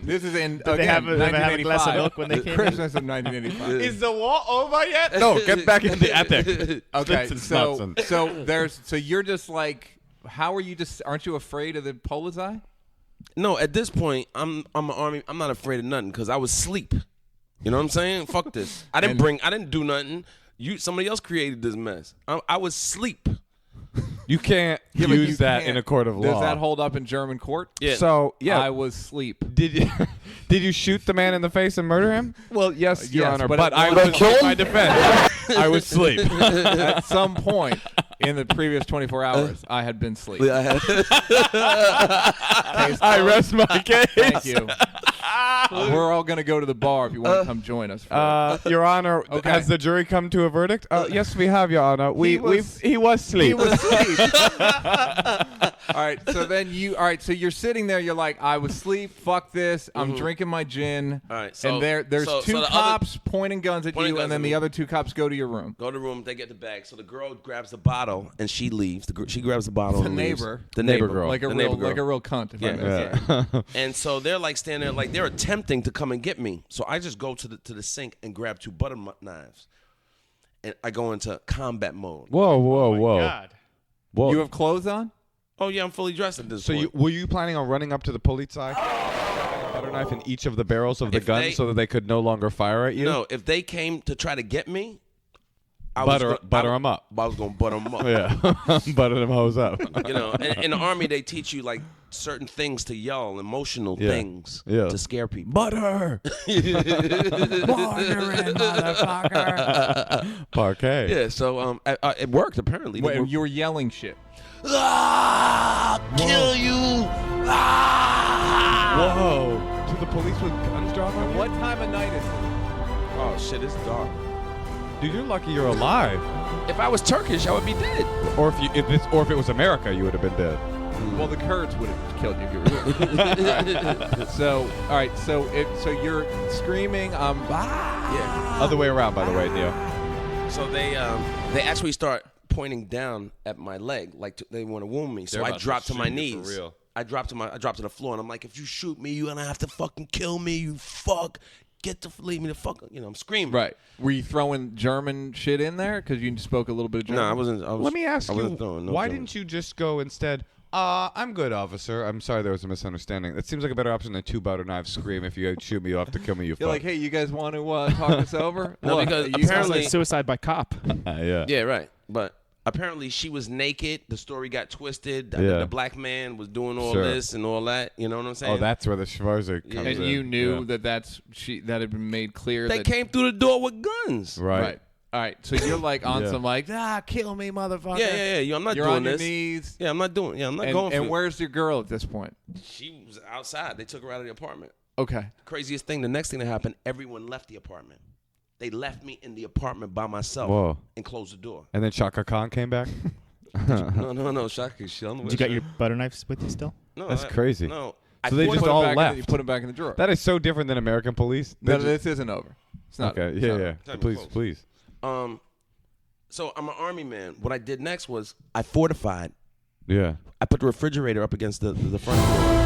This is in they again, have a 1985. glass of milk when they came in? Christmas of 1985. Is the war over yet? No, get back in the attic. Okay, Schlitzen, so schnotzen. you're just like, how are you just? Aren't you afraid of the Polar's eye? No, at this point, I'm an army. I'm not afraid of nothing because I was asleep. You know what I'm saying? Fuck this. I didn't do nothing. Somebody else created this mess. I was asleep. You can't Yeah, but use you that can't. in a court of law. Does that hold up in German court? Yeah. So, yeah. I was asleep. Did you shoot the man in the face and murder him? Well, yes, Your yes, Honor. but But at I one was in my defense. I was asleep. At some point in the previous 24 hours, I had been asleep. I rest my case. Thank you. We're all going to go to the bar if you want to come join us. Your Honor, Okay. has the jury come to a verdict? Yes, we have, Your Honor. He was He was asleep. He was asleep. All right, so then so you're sitting there, you're like, I was asleep, fuck this, I'm drinking my gin. All right, so- and there's so two the cops pointing guns at pointing you, guns and then at the me. other two cops go to your room. Go to the room. They get the bag. So the girl grabs the bottle and she leaves. She grabs the bottle. The and leaves. neighbor. The neighbor girl. Like a the real, neighbor girl. like a real cunt. If I may Yeah. say. And so they're like standing there, like they're attempting to come and get me. So I just go to the sink and grab 2 butter knives, and I go into combat mode. Whoa. God. Whoa. You have clothes on? Oh yeah, I'm fully dressed at this So point. were you planning on running up to the police side, butter knife in each of the barrels of the If gun they- so that they could no longer fire at you? No, if they came to try to get me, I Butter was them up. I was gonna butter them up. Yeah, butter them hoes up. You know, in the army they teach you like certain things to yell, emotional Yeah. things Yeah. to scare people. Butter. Parquet. Yeah, so it worked apparently. Wait, you were yelling shit. Kill you! Whoa. To the police with guns drawn on you? What time of night is it? Oh shit, it's dark. Dude, you're lucky you're alive. If I was Turkish, I would be dead. Or if it was America, you would have been dead. Well, the Kurds would have killed you if you were. So, all right. So you're screaming. Yeah. Other way around, by the way, Neal. So they actually start pointing down at my leg, like they want to wound me. So They're I about to drop to my shoot you for knees. real. I drop to the floor, and I'm like, if you shoot me, you're gonna have to fucking kill me. You fuck. Leave me the fuck. You know, I'm screaming. Right. Were you throwing German shit in there because you spoke a little bit of German? No, I wasn't. Let me ask I you, wasn't throwing no why German. didn't you just go instead, I'm good, officer. I'm sorry there was a misunderstanding. That seems like a better option than 2 butter knives scream. If you shoot me, you'll have to kill me, you You're fuck. like, hey, you guys want to talk this over? No, Look, because you Sounds apparently- like suicide by cop. Yeah. Yeah, right. But apparently she was naked. The story got twisted. Yeah. The black man was doing all Sure. this and all that. You know what I'm saying? Oh, that's where the Schwarzer comes and in. you knew Yeah. that had been made clear. They that, came through the door with guns. Right. All right. So you're like on Yeah. some like, kill me, motherfucker. Yeah. I'm not You're doing on your this. knees. Yeah, I'm not doing. Yeah, I'm not And, going for and it. where's your girl at this point? She was outside. They took her out of the apartment. Okay. Craziest thing. The next thing that happened, everyone left the apartment. They left me in the apartment by myself. Whoa. And closed the door. And then Shaka Khan came back? No, Shaka. She on the way. Did you got your butter knives with you still? No, That's crazy. No. So they just all left. You put them back in the drawer. That is so different than American police. They No, just- this isn't over. It's not. Okay, it's not yeah. over. Not even Please, close. please. So I'm an army man. What I did next was I fortified. Yeah. I put the refrigerator up against the front door.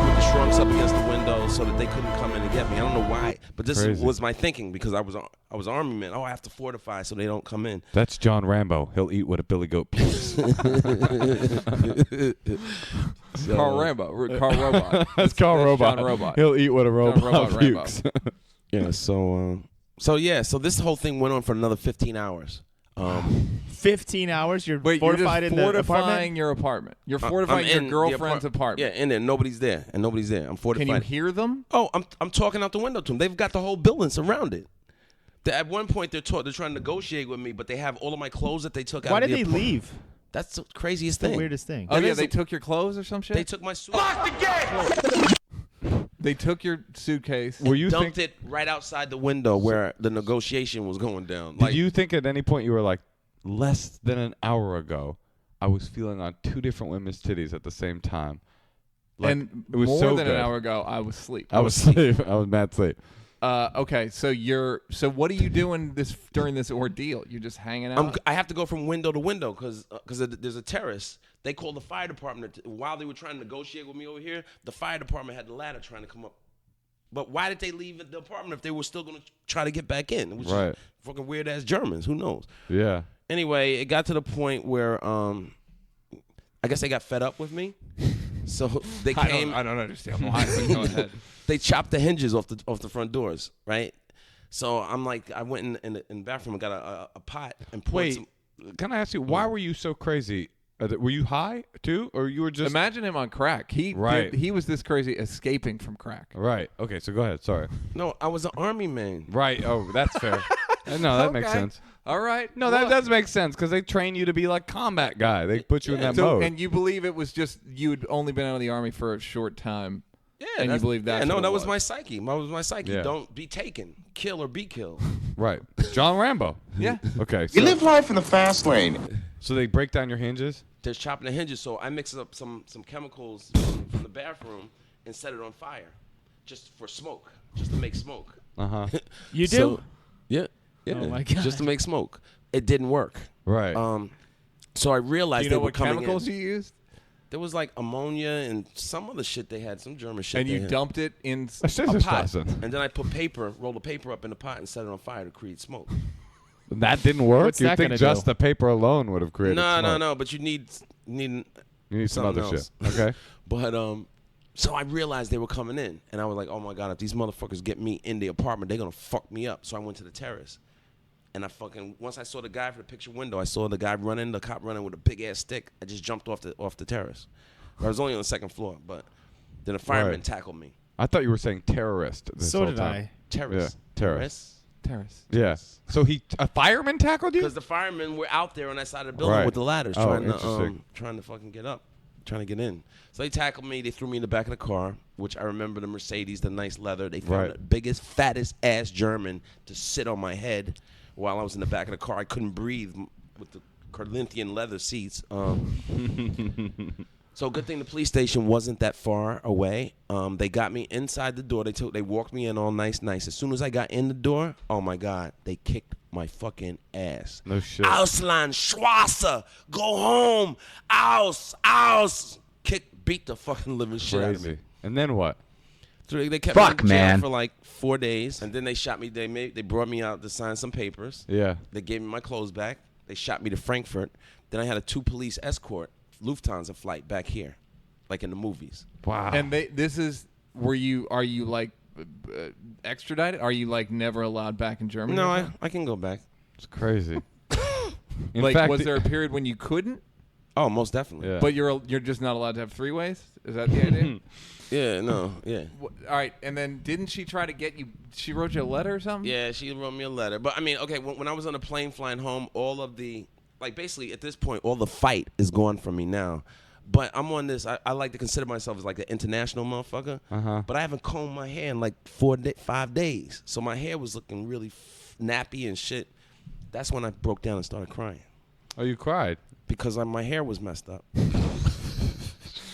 Put the trunks up against the window so that they couldn't come in and get me. I don't know why, but this Crazy. was my thinking because I was army man. Oh, I have to fortify so they don't come in. That's John Rambo. He'll eat what a billy goat pukes. Carl Rambo. Carl Robot. That's Carl Robot. John Robot. He'll eat what a robot Robot pukes. Yeah. So this whole thing went on for another 15 hours. 15 hours? You're Wait, fortified you're in just the fortifying apartment? your apartment. You're I'm fortifying your in the girlfriend's apartment. Yeah, in there. Nobody's there. I'm fortified. Can you hear them? Oh, I'm talking out the window to them. They've got the whole building surrounded. At one point, they're trying to negotiate with me, but they have all of my clothes that they took out. Why of did the they apartment. leave? That's the craziest The thing. weirdest thing. Oh, That yeah, is they a- took your clothes or some shit? They took my suit. They took your suitcase. Were you dumped it right outside the window where the negotiation was going down. Did you think at any point you were like, less than an hour ago, I was feeling on 2 different women's titties at the same time? Like, And it was more so than good. an hour ago, I was asleep. I was asleep. I was mad asleep. Okay, so what are you doing during this ordeal? You're just hanging out? I have to go from window to window because there's a terrace. They called the fire department. While they were trying to negotiate with me over here, the fire department had the ladder trying to come up. But why did they leave the apartment if they were still going to try to get back in? It was Right. just fucking weird-ass Germans. Who knows? Yeah. Anyway, it got to the point where I guess they got fed up with me. So they came. I don't understand why. But go ahead. They chopped the hinges off the front doors, right? So I'm like, I went in the bathroom and got a pot and poured Wait, some. can I ask you, why were you so crazy? Were you high too, or you were just Imagine him on crack. He was this crazy escaping from crack. right? Okay, so go ahead. Sorry. No, I was an army man. Right. Oh, that's fair. No, that makes Okay. sense. All right. No, that does make sense because they train you to be like combat guy. They put you in that mode. And you believe it was just you'd only been out of the Army for a short time. Yeah, and you believe that? Yeah, no, that was my psyche. That was my psyche. Yeah. Don't be taken, kill or be killed. Right. John Rambo. Yeah. Okay. You live life in the fast lane. So they break down your hinges? They're chopping the hinges, so I mix up some chemicals from the bathroom and set it on fire, just for smoke, just to make smoke. You do? So, yeah. Oh my God. Just to make smoke. It didn't work. Right. So I realized Do you know they were what coming chemicals in. you used? There was like ammonia and some other shit they had, some German shit. And they you had. dumped it in A pot. And then I put rolled the paper up in the pot and set it on fire to create smoke. That didn't work? What's You that think gonna just do? the paper alone would have created smoke? No. But you need You need some something other else. shit. Okay. But so I realized they were coming in, and I was like, oh my God, if these motherfuckers get me in the apartment, they're gonna fuck me up. So I went to the terrace. And once I saw the guy from the picture window, I saw the cop running with a big ass stick. I just jumped off the terrace. I was only on the second floor, but then a fireman tackled me. I thought you were saying terrorist. This So whole did time. I. Terrace. Yeah, terrace. Terrace. Yeah. So a fireman tackled you? Because the firemen were out there on that side of the building Right. with the ladders Oh, trying interesting. to fucking get up, trying to get in. So they tackled me. They threw me in the back of the car, which I remember the Mercedes, the nice leather. They found Right. the biggest, fattest ass German to sit on my head while I was in the back of the car. I couldn't breathe with the Corinthian leather seats. So good thing the police station wasn't that far away. They got me inside the door. They walked me in all nice. As soon as I got in the door, oh my God, they kicked my fucking ass. No shit. Ausland, Schwarze, go home, aus, beat the fucking living shit out of me. Crazy. And then what? So they kept Fuck, me in jail man. for like 4 days, and then they shot me. They brought me out to sign some papers. Yeah. They gave me my clothes back. They shot me to Frankfurt. Then I had a 2 police escort Lufthansa flight back here, like in the movies. Wow. And are you like extradited? Are you like never allowed back in Germany? No, or something? I can go back. It's crazy. In like, fact, was there a period when you couldn't? Oh, most definitely. Yeah. But you're just not allowed to have 3 ways? Is that the idea? Yeah, no, yeah. All right, and then didn't she try to get you? She wrote you a letter or something? Yeah, she wrote me a letter. But I mean, okay, when I was on a plane flying home, all of the, like basically at this point, all the fight is gone from me now. But I'm on this, I like to consider myself as like an international motherfucker. But I haven't combed my hair in like 5 days. So my hair was looking really nappy and shit. That's when I broke down and started crying. Oh, you cried? Because my hair was messed up.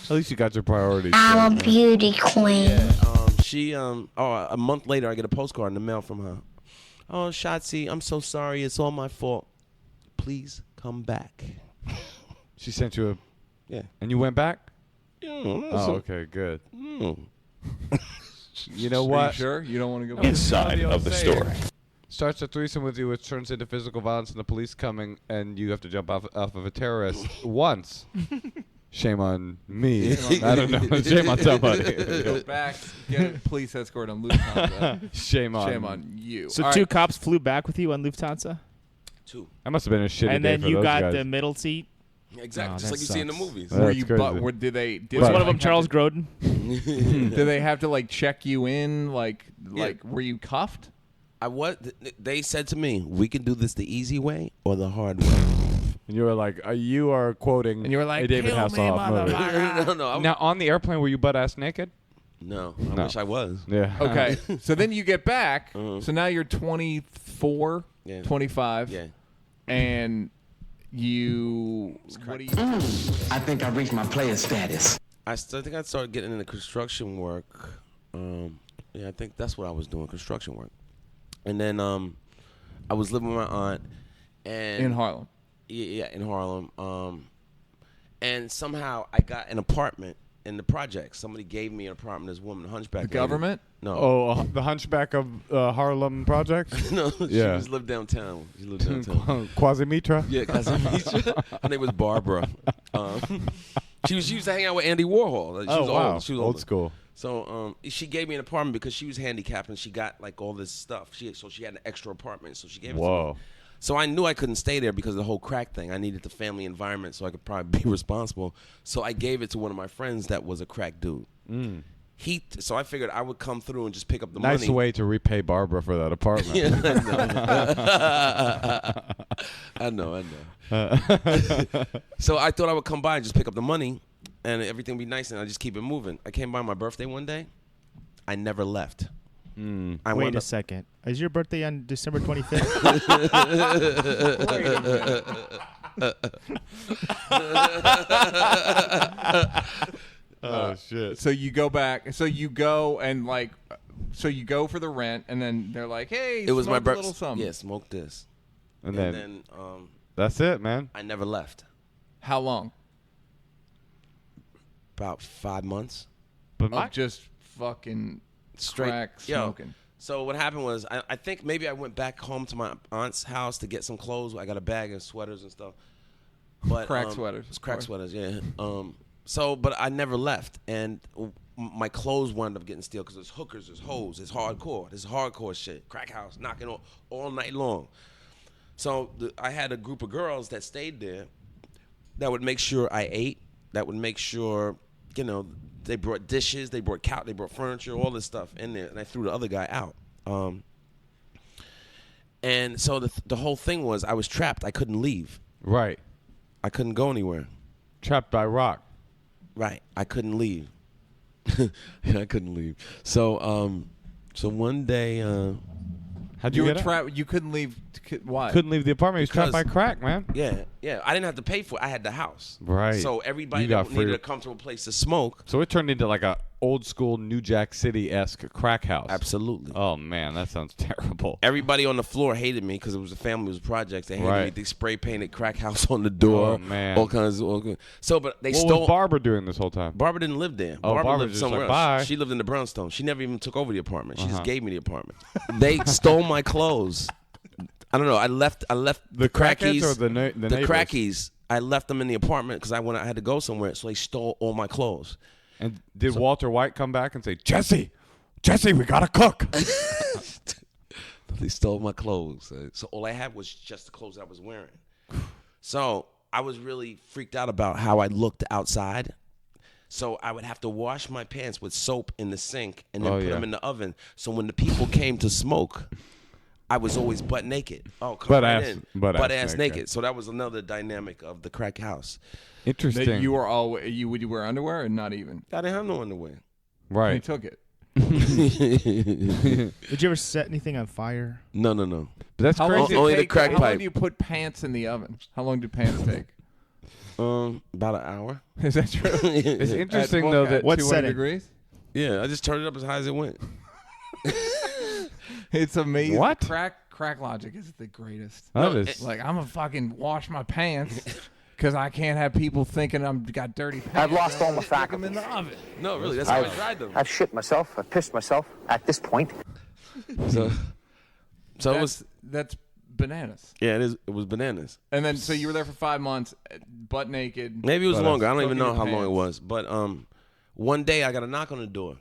At least you got your priorities. I'm a beauty queen. Yeah, a month later, I get a postcard in the mail from her. Oh, Shotzi, I'm so sorry. It's all my fault. Please come back. She sent you a... Yeah. And you went back? Yeah. Oh, okay, good. Mm. You know Are what? you sure? You don't want to go back? Inside of the story. Starts a threesome with you, which turns into physical violence and the police coming, and you have to jump off of a terrorist once. Shame on me. I don't know. Shame on somebody. Go back, get a police escort on Lufthansa. Shame on you. So All 2 right. cops flew back with you on Lufthansa? 2. That must have been a shitty And day then for you those got guys. the middle seat? Exactly, Oh, just that like you see in the sucks. movies. That's Were you? crazy. Did they? Did Was they one of them have Charles to- Grodin? Did they have to like check you in? Like, were you cuffed? They said to me, we can do this the easy way or the hard way. And you were like, you are quoting And you were like, a David "Kill me, Hasselhoff movie. motherfucker." No. Now, on the airplane, were you butt-ass naked? No, I No. wish I was. Yeah. Okay. So then you get back. Uh-huh. So now you're 24, Yeah. 25. Yeah. And you. What do you? I think I reached my player status. I think I started getting into construction work. I think that's what I was doing, construction work. And then I was living with my aunt. And In Harlem. Yeah, in Harlem. And somehow I got an apartment in the project. Somebody gave me an apartment. This woman, a hunchback. The lady. government? No. Oh, the Hunchback of Harlem Project? No, Yeah. she lived downtown. She lived downtown. Quasi-Mitra? Yeah, her name was Barbara. She used to hang out with Andy Warhol. She was wow. old. She was Old older. school. So she gave me an apartment because she was handicapped and she got like all this stuff. So she had an extra apartment. So she gave it to Whoa. me. So I knew I couldn't stay there because of the whole crack thing. I needed the family environment so I could probably be responsible. So I gave it to one of my friends that was a crack dude. So I figured I would come through and just pick up the Nice money. way to repay Barbara for that apartment. Yeah, I know. So I thought I would come by and just pick up the money, and everything would be nice, and I just keep it moving. I came by my birthday one day. I never left. Wait a second. Is your birthday on December 25th? Oh shit! So you go back. So you go and like, so you go for the rent, and then they're like, "Hey, it was my birthday. birthday. Little something." Yeah, smoke this. And then that's it, man. I never left. How long? About 5 months. But Of just fucking Straight crack yo. smoking. So what happened was, I think maybe I went back home to my aunt's house to get some clothes. I got a bag of sweaters and stuff. But Crack sweaters. It's crack sweaters, yeah. But I never left, and my clothes wound up getting steal because there's hookers, there's hoes, it's hardcore. This hardcore shit. Crack house, knocking all night long. So I had a group of girls that stayed there that would make sure I ate, that would make sure, they brought dishes, they brought they brought furniture, all this stuff in there, and I threw the other guy out. And so the whole thing was I was trapped. I couldn't leave. Right. I couldn't go anywhere. Trapped by rock. Right. I couldn't leave. I couldn't leave. So one day, how'd You you were get out? trapped. You couldn't leave. Why? Couldn't leave the apartment. He was trapped by crack, man. Yeah. I didn't have to pay for it. I had the house. Right. So everybody You got that needed free- a comfortable place to smoke. So it turned into like a old school New Jack City-esque crack house. Absolutely. Oh man, that sounds terrible. Everybody on the floor hated me because it was a family, it was projects. They hated Right. me. They spray painted crack house on the door. Oh, man. All kinds of. So, but they What stole. was Barbara doing this whole time? Barbara didn't live there. Oh, Barbara Barbara lived just somewhere like, else. bye. She lived in the brownstone. She never even took over the apartment. She Uh-huh. just gave me the apartment. They stole my clothes. I don't know. I left The crackies crackheads or the neighbors? crackies. I left them in the apartment because I had to go somewhere. So they stole all my clothes. And did Walter White come back and say, Jesse, we gotta cook? They stole my clothes. So all I had was just the clothes I was wearing. So I was really freaked out about how I looked outside. So I would have to wash my pants with soap in the sink and then put them in the oven. So when the people came to smoke, I was always butt naked. Oh, come Butt right ass- in. butt ass ass naked. naked. So that was another dynamic of the crack house. Interesting. That you were always. Would you wear underwear or not even? I didn't have no underwear. They Right. took it. Did you ever set anything on fire? No. But that's How long crazy. did it Only the take- crack How long pipe. do you put pants in the oven? How long do pants take? About an hour. Is that true? It's interesting At though at that What 200 setting? degrees? Yeah, I just turned it up as high as it went. It's amazing. What? Crack logic is the greatest. that is Like I'm gonna fucking wash my pants because I can't have people thinking I'm got dirty pants. I've lost all my Stick 'em in faculties. the oven. No, really, that's how I dried them. I've shit myself. I've pissed myself at this point. So it was That's bananas. it was bananas. And then so you were there for 5 months, butt naked. Maybe it was longer. I don't even Smoking know how your long it pants. was. But one day I got a knock on the door,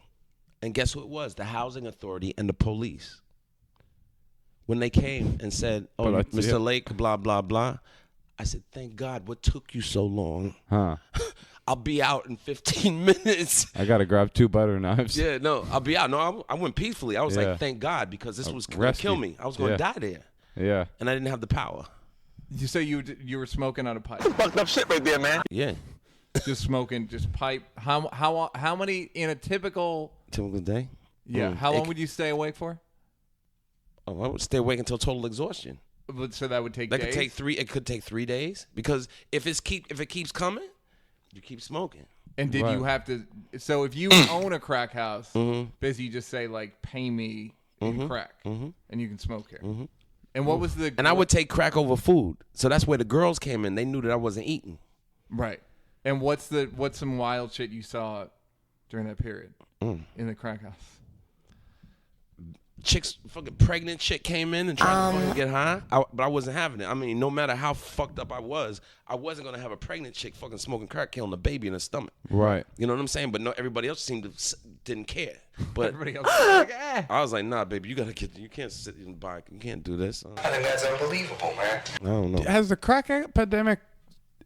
and guess who it was? The housing authority and the police. When they came and said, "Oh, But that's Mr. it. Lake, blah blah blah," I said, "Thank God. What took you so long? Huh. I'll be out in 15 minutes." I gotta grab 2 butter knives. Yeah, no, I'll be out. No, I went peacefully. I was Yeah. like, "Thank God," because this was going to rescue. kill me. I was going to Yeah. die there, Yeah. and I didn't have the power. You say you were smoking out a pipe, Fucked up shit right there, man. Yeah, just smoking, just pipe. How many in a typical? typical day. Yeah. Mm. How long It- would you stay awake for? Oh, I would stay awake until total exhaustion. So that would take That days? could take 3. It could take 3 days because if it keeps coming, you keep smoking. And did you Right. have to? So if you own a crack house, basically you just say like, "Pay me in crack," and you can smoke here. And what was the? And I would take crack over food. So that's where the girls came in. They knew that I wasn't eating. right. And what's some wild shit you saw during that period in the crack house? Chicks, fucking pregnant chick came in and tried to fucking get high, but I wasn't having it. I mean, no matter how fucked up I wasn't gonna have a pregnant chick fucking smoking crack killing a baby in her stomach. Right. You know what I'm saying? But no, everybody else didn't care. But Everybody else was like, eh. I was like, nah, baby, you can't sit and buy, you can't do this. I think that's unbelievable, man. I don't know. Has the crack epidemic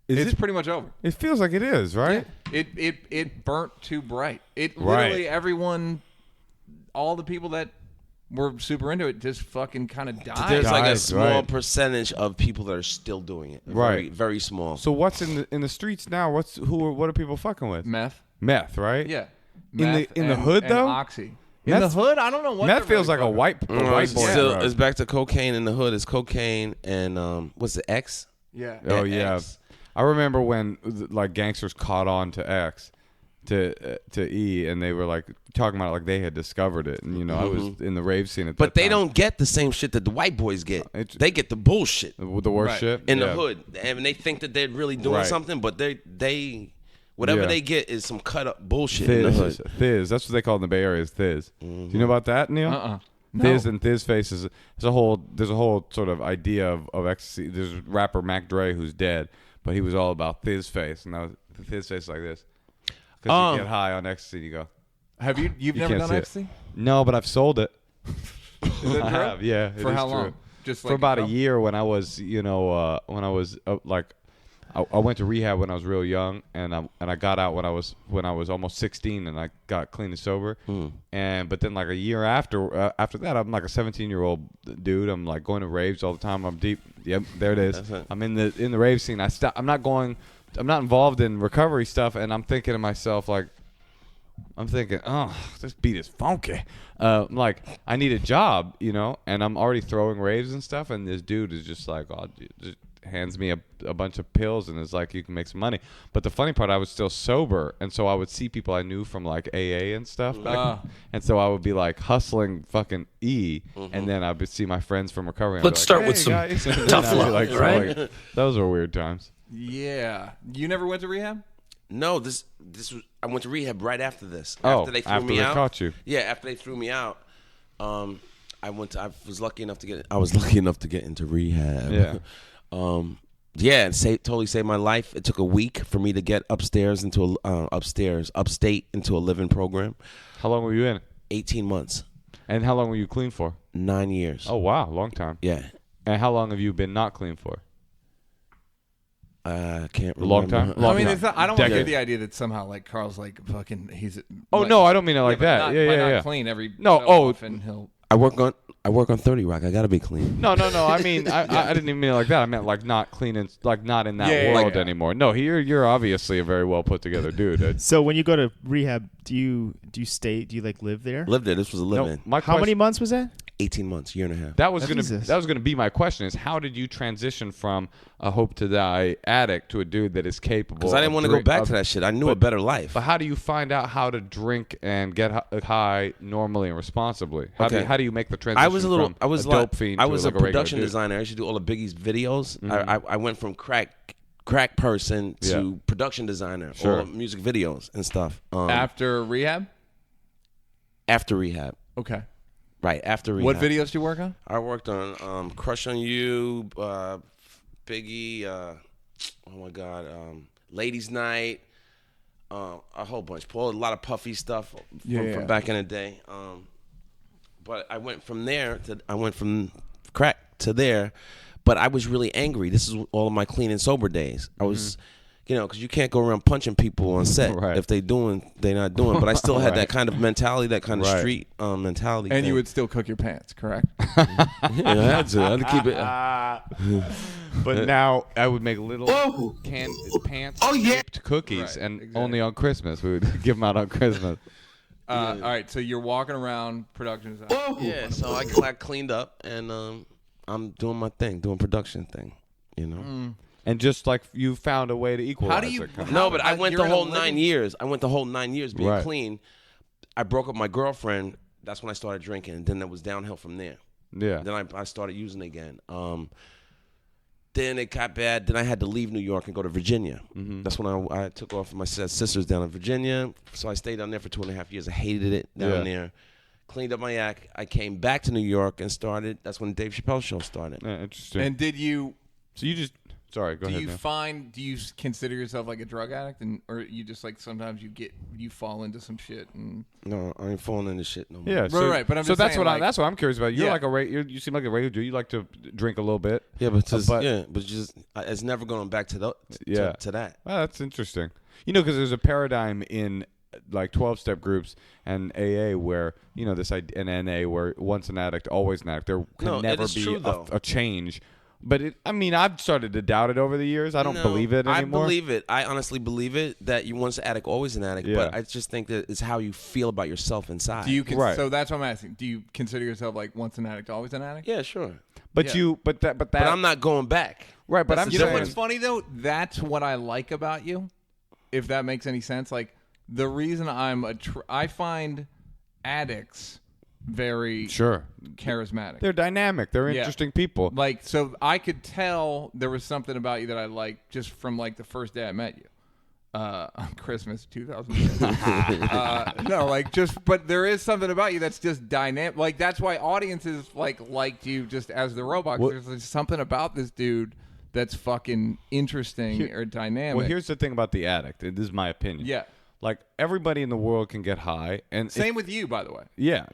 It's pretty much over. It feels like it is, right? Yeah. It burnt too bright. It literally everyone, all the people that were super into it just fucking kind of died. There's like a small percentage of people that are still doing it. Very, very small. So what's in the streets now? What are people fucking with? Meth, right? Yeah. In the hood though. Oxy. In the hood, I don't know what. Meth feels like a white boy. It's back to cocaine in the hood. It's cocaine and what's the X? Yeah. Oh yeah. X. I remember when like gangsters caught on to X, to E, and they were like talking about it like they had discovered it, and I was in the rave scene at that But they time. don't get the same shit that the white boys get. They get the bullshit, the worst shit in the hood, and they think that they're really doing something, but they whatever they get is some cut up bullshit in the hood. Thiz, that's what they call it in the Bay Area. Is Thiz. Do you know about that, Neal? Thiz and Thiz face is there's a whole sort of idea of ecstasy. There's a rapper Mac Dre who's dead, but he was all about Thiz face, and that was Thiz face like this. Because you get high on ecstasy, and you go. Have you've never done ecstasy? No, but I've sold it. Is that true? I have, yeah. For how long? Just for about a year when I was, I went to rehab when I was real young, and I got out when I was almost 16, and I got clean and sober. But then like a year after that, I'm like a 17-year-old dude. I'm like going to raves all the time. I'm deep. Yep, there it is. I'm in the rave scene. I'm not involved in recovery stuff, and I'm thinking to myself like, oh, this beat is funky. Like I need a job, and I'm already throwing raves and stuff, and this dude is just like, oh, dude, just hands me a bunch of pills and is like, you can make some money. But the funny part, I was still sober, and so I would see people I knew from like AA and stuff, and so I would be like hustling fucking E, and then I would see my friends from recovery. Let's start with some tough love, right? Those were weird times. Yeah, you never went to rehab? No, this was. I went to rehab right after this. After they threw me out. Caught you. Yeah, after they threw me out, I was lucky enough to get into rehab. Yeah. And totally saved my life. It took a week for me to get upstate into a living program. How long were you in? 18 months. And how long were you clean for? 9 years. Oh wow, long time. Yeah. And how long have you been not clean for? I can't remember. Long time. I mean, it's not, I don't want to get the idea that somehow like Carl's like fucking he's. Oh no, I don't mean it like that. Not clean every. No. Often he'll. I work on 30 Rock. I gotta be clean. No. I mean, I didn't even mean it like that. I meant like not clean and like not in that world anymore. No, you're obviously a very well put together dude. So when you go to rehab, do you stay? Do you like live there? Live there. This was a live-in. How many months was that? 18 months, year and a half. That was gonna be my question: is how did you transition from a hope to die addict to a dude that is capable? Because I didn't want to go back to that shit. I knew a better life. But how do you find out how to drink and get high normally and responsibly? How do you make the transition? I was a dope fiend. I was to a production designer. I used to do all of Biggie's videos. I went from crack person to production designer. All of music videos and stuff. After rehab. After rehab. Okay. Right, after rehab. What videos did you work on? I worked on Crush on You, Biggie, oh my God, Ladies Night, a whole bunch. Pulled a lot of puffy stuff from back in the day. But I went from crack to there, but I was really angry. This is all of my clean and sober days. I was... because you can't go around punching people on set if they're not doing. But I still had that kind of mentality, that kind of street mentality. And you would still cook your pants, correct? I had to keep it. But now I would make little pants-shaped cookies, only on Christmas. We would give them out on Christmas. All right, so you're walking around production design. Yeah, so I cleaned up, and I'm doing my thing, doing production thing, And just like you found a way to equalize How do you? it. No, but I went the whole 9 years. I went the whole 9 years being clean. I broke up with my girlfriend. That's when I started drinking. And then it was downhill from there. Yeah. Then I started using again. Then it got bad. Then I had to leave New York and go to Virginia. That's when I took off with my sisters down in Virginia. So I stayed down there for 2.5 years. I hated it down there. Cleaned up my act. I came back to New York and started. That's when the Dave Chappelle show started. Yeah, interesting. And did you? So you just Sorry, go ahead. Do you consider yourself like a drug addict, or you just like sometimes you fall into some shit and? No, I ain't falling into shit no more. Yeah, so, right. But I'm so just that's saying, that's what I'm curious about. You're Yeah. like you seem like a regular dude. You like to drink a little bit. Yeah, but it's never going back to to that. Oh, that's interesting. Because there's a paradigm in like 12-step groups and AA where this idea, and NA where once an addict, always an addict. There can never be a change. But I've started to doubt it over the years. I don't believe it anymore. I believe it. I honestly believe it that you once an addict, always an addict. Yeah. But I just think that it's how you feel about yourself inside. Do you Right. So that's what I'm asking. Do you consider yourself like once an addict, always an addict? Yeah, sure. But But I'm not going back. Right, but I'm You saying, know what's funny though? That's what I like about you. If that makes any sense, like the reason I find addicts very charismatic. They're dynamic. They're interesting people. Like, so I could tell there was something about you that I liked just from like the first day I met you. On Christmas 2010. But there is something about you that's just dynamic. Like, that's why audiences liked you just as the robot. There's something about this dude that's fucking interesting or dynamic. Well, here's the thing about the addict. This is my opinion. Yeah. Like, everybody in the world can get high. And Same with you, by the way. Yeah.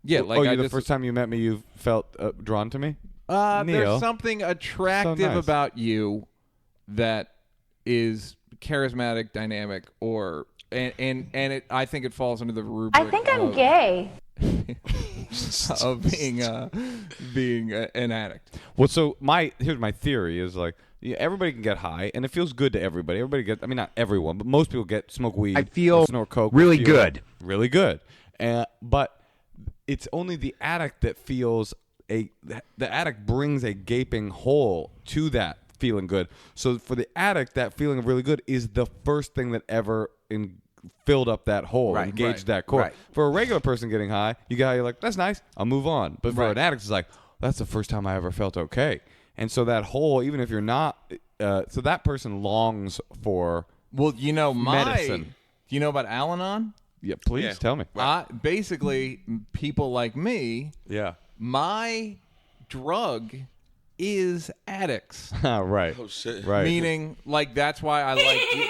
Yeah, like the first time you met me, you felt drawn to me? Neal. Neal. There's something attractive So nice. about you that is charismatic, dynamic, and I think it falls under the rubric. I think I'm gay. Of being an addict. Well, so here's my theory is like, everybody can get high, and it feels good to everybody. Everybody gets, not everyone, but most people smoke weed. I feel snort coke. really good. Really good. But it's only the addict that feels the addict brings a gaping hole to that feeling good. So for the addict, that feeling of really good is the first thing that ever filled up that hole, engaged that chord. Right. For a regular person getting high, you're like, that's nice, I'll move on. But for an addict, it's like, that's the first time I ever felt okay. And so that hole, even if you're not, so that person longs for medicine. Do you know about Al-Anon? Yeah, please tell me. Basically, people like me, my drug is addicts. Right. Oh, shit. Right. Meaning, like, that's why I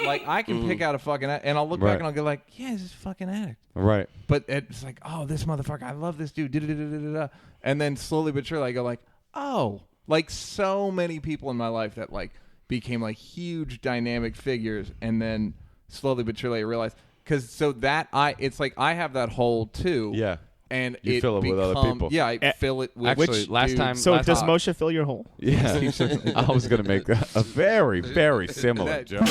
like I can pick out a fucking and I'll look back and I'll go like, yeah, this is a fucking addict. Right. But it's like, oh, this motherfucker, I love this dude. Da-da-da-da-da-da. And then slowly but surely I go like, oh, like so many people in my life that like became like huge dynamic figures, and then slowly but surely I realized it's like I have that hole too. Yeah. And you fill it with other people. Yeah, I fill it with. Actually, last time. So does Moshe fill your hole? Yeah, I was gonna make a very, very similar joke.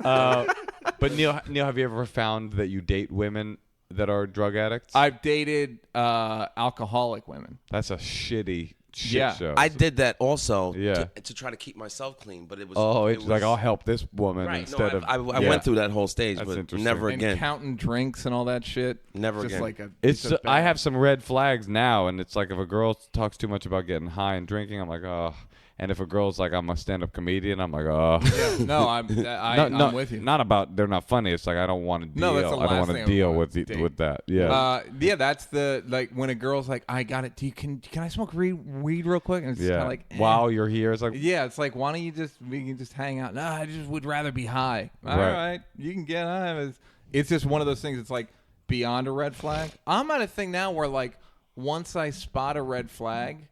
But Neal, have you ever found that you date women that are drug addicts? I've dated alcoholic women. That's a shit show. I did that also Yeah. to try to keep myself clean, but it was. It's like, I'll help this woman instead of. I went through that whole stage, That's but interesting. never And again. counting drinks and all that shit. Never Just again. Like I have some red flags now, and it's like if a girl talks too much about getting high and drinking, I'm like, oh. And if a girl's like, I'm a stand-up comedian, I'm like, oh. Yeah, no, I'm with you. Not about they're not funny. It's like I don't want to deal. No, that's the I don't last want thing to I deal want with to with that. Yeah. Yeah, that's the like when a girl's like, I got it. Can I smoke weed real quick? And it's kind of like, while you're here, it's like, yeah, it's like, why don't we can just hang out? No, I just would rather be high. All right, you can get high. It's just one of those things. It's like beyond a red flag. I'm at a thing now where like once I spot a red flag,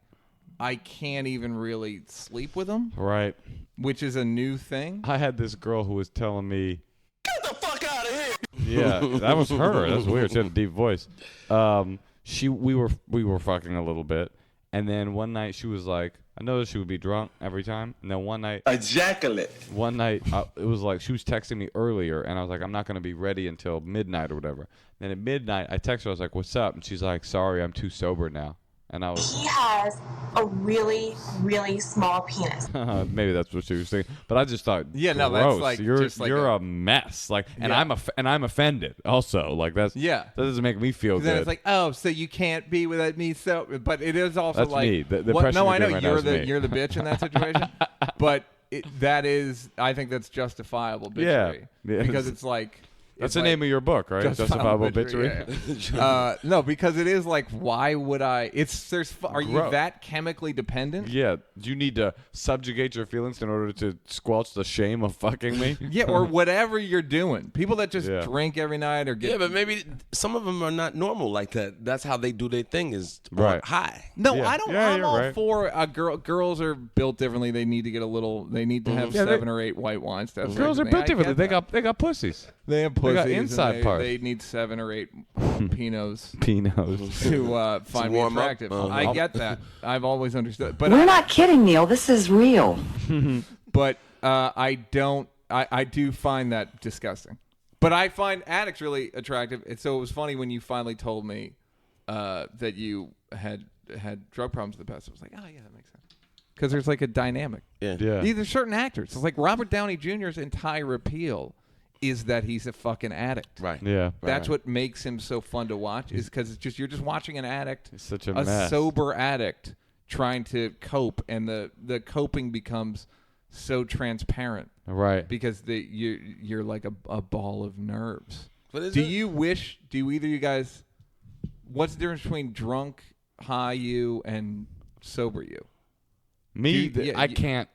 I can't even really sleep with them. Right. Which is a new thing. I had this girl who was telling me, Get the fuck out of here! yeah, that was her. That's weird. She had a deep voice. We were fucking a little bit, and then one night she was like, I noticed she would be drunk every time, and then one night, Ejaculate. One night it was like she was texting me earlier, and I was like, I'm not gonna be ready until midnight or whatever. Then at midnight, I text her. I was like, what's up? And she's like, sorry, I'm too sober now. And I was. He has a really, really small penis. Maybe that's what she was saying, but I just thought, yeah, no, gross. that's like you're a mess. Like, and I'm offended also. Like that doesn't make me feel good. Then it's like, oh, so you can't be with me, so. But it is also that's like, me. The no, I know you're you're the bitch in that situation, but that is, I think that's justifiable bitchery. Yeah. Because it's like. That's the name of your book, right? Justifiable Obituary. Yeah. No, because it is like, why would I? Are you that chemically dependent? Yeah. Do you need to subjugate your feelings in order to squelch the shame of fucking me? Yeah, or whatever you're doing. People that just drink every night or get. Yeah, but maybe some of them are not normal like that. That's how they do their thing is high. No, I don't. I'm all for girls are built differently. They need to get a little. They need to have 7 or 8 white wines. Girls are built differently. They got pussies. They have pussies. They got inside parts. They need 7 or 8 Pinots to find me attractive. I get that. I've always understood. But we're not kidding, Neal. This is real. But I don't. I do find that disgusting. But I find addicts really attractive. And so it was funny when you finally told me that you had drug problems in the past. I was like, oh yeah, that makes sense. Because there's like a dynamic. Yeah. There's certain actors. It's like Robert Downey Jr.'s entire appeal is that he's a fucking addict. Right. Yeah. That's what makes him so fun to watch, is because you're just watching an addict, such a mess. sober addict trying to cope, and the coping becomes so transparent. Right. Because you're like a ball of nerves. Do either of you guys, what's the difference between drunk, high you, and sober you? Me, I can't.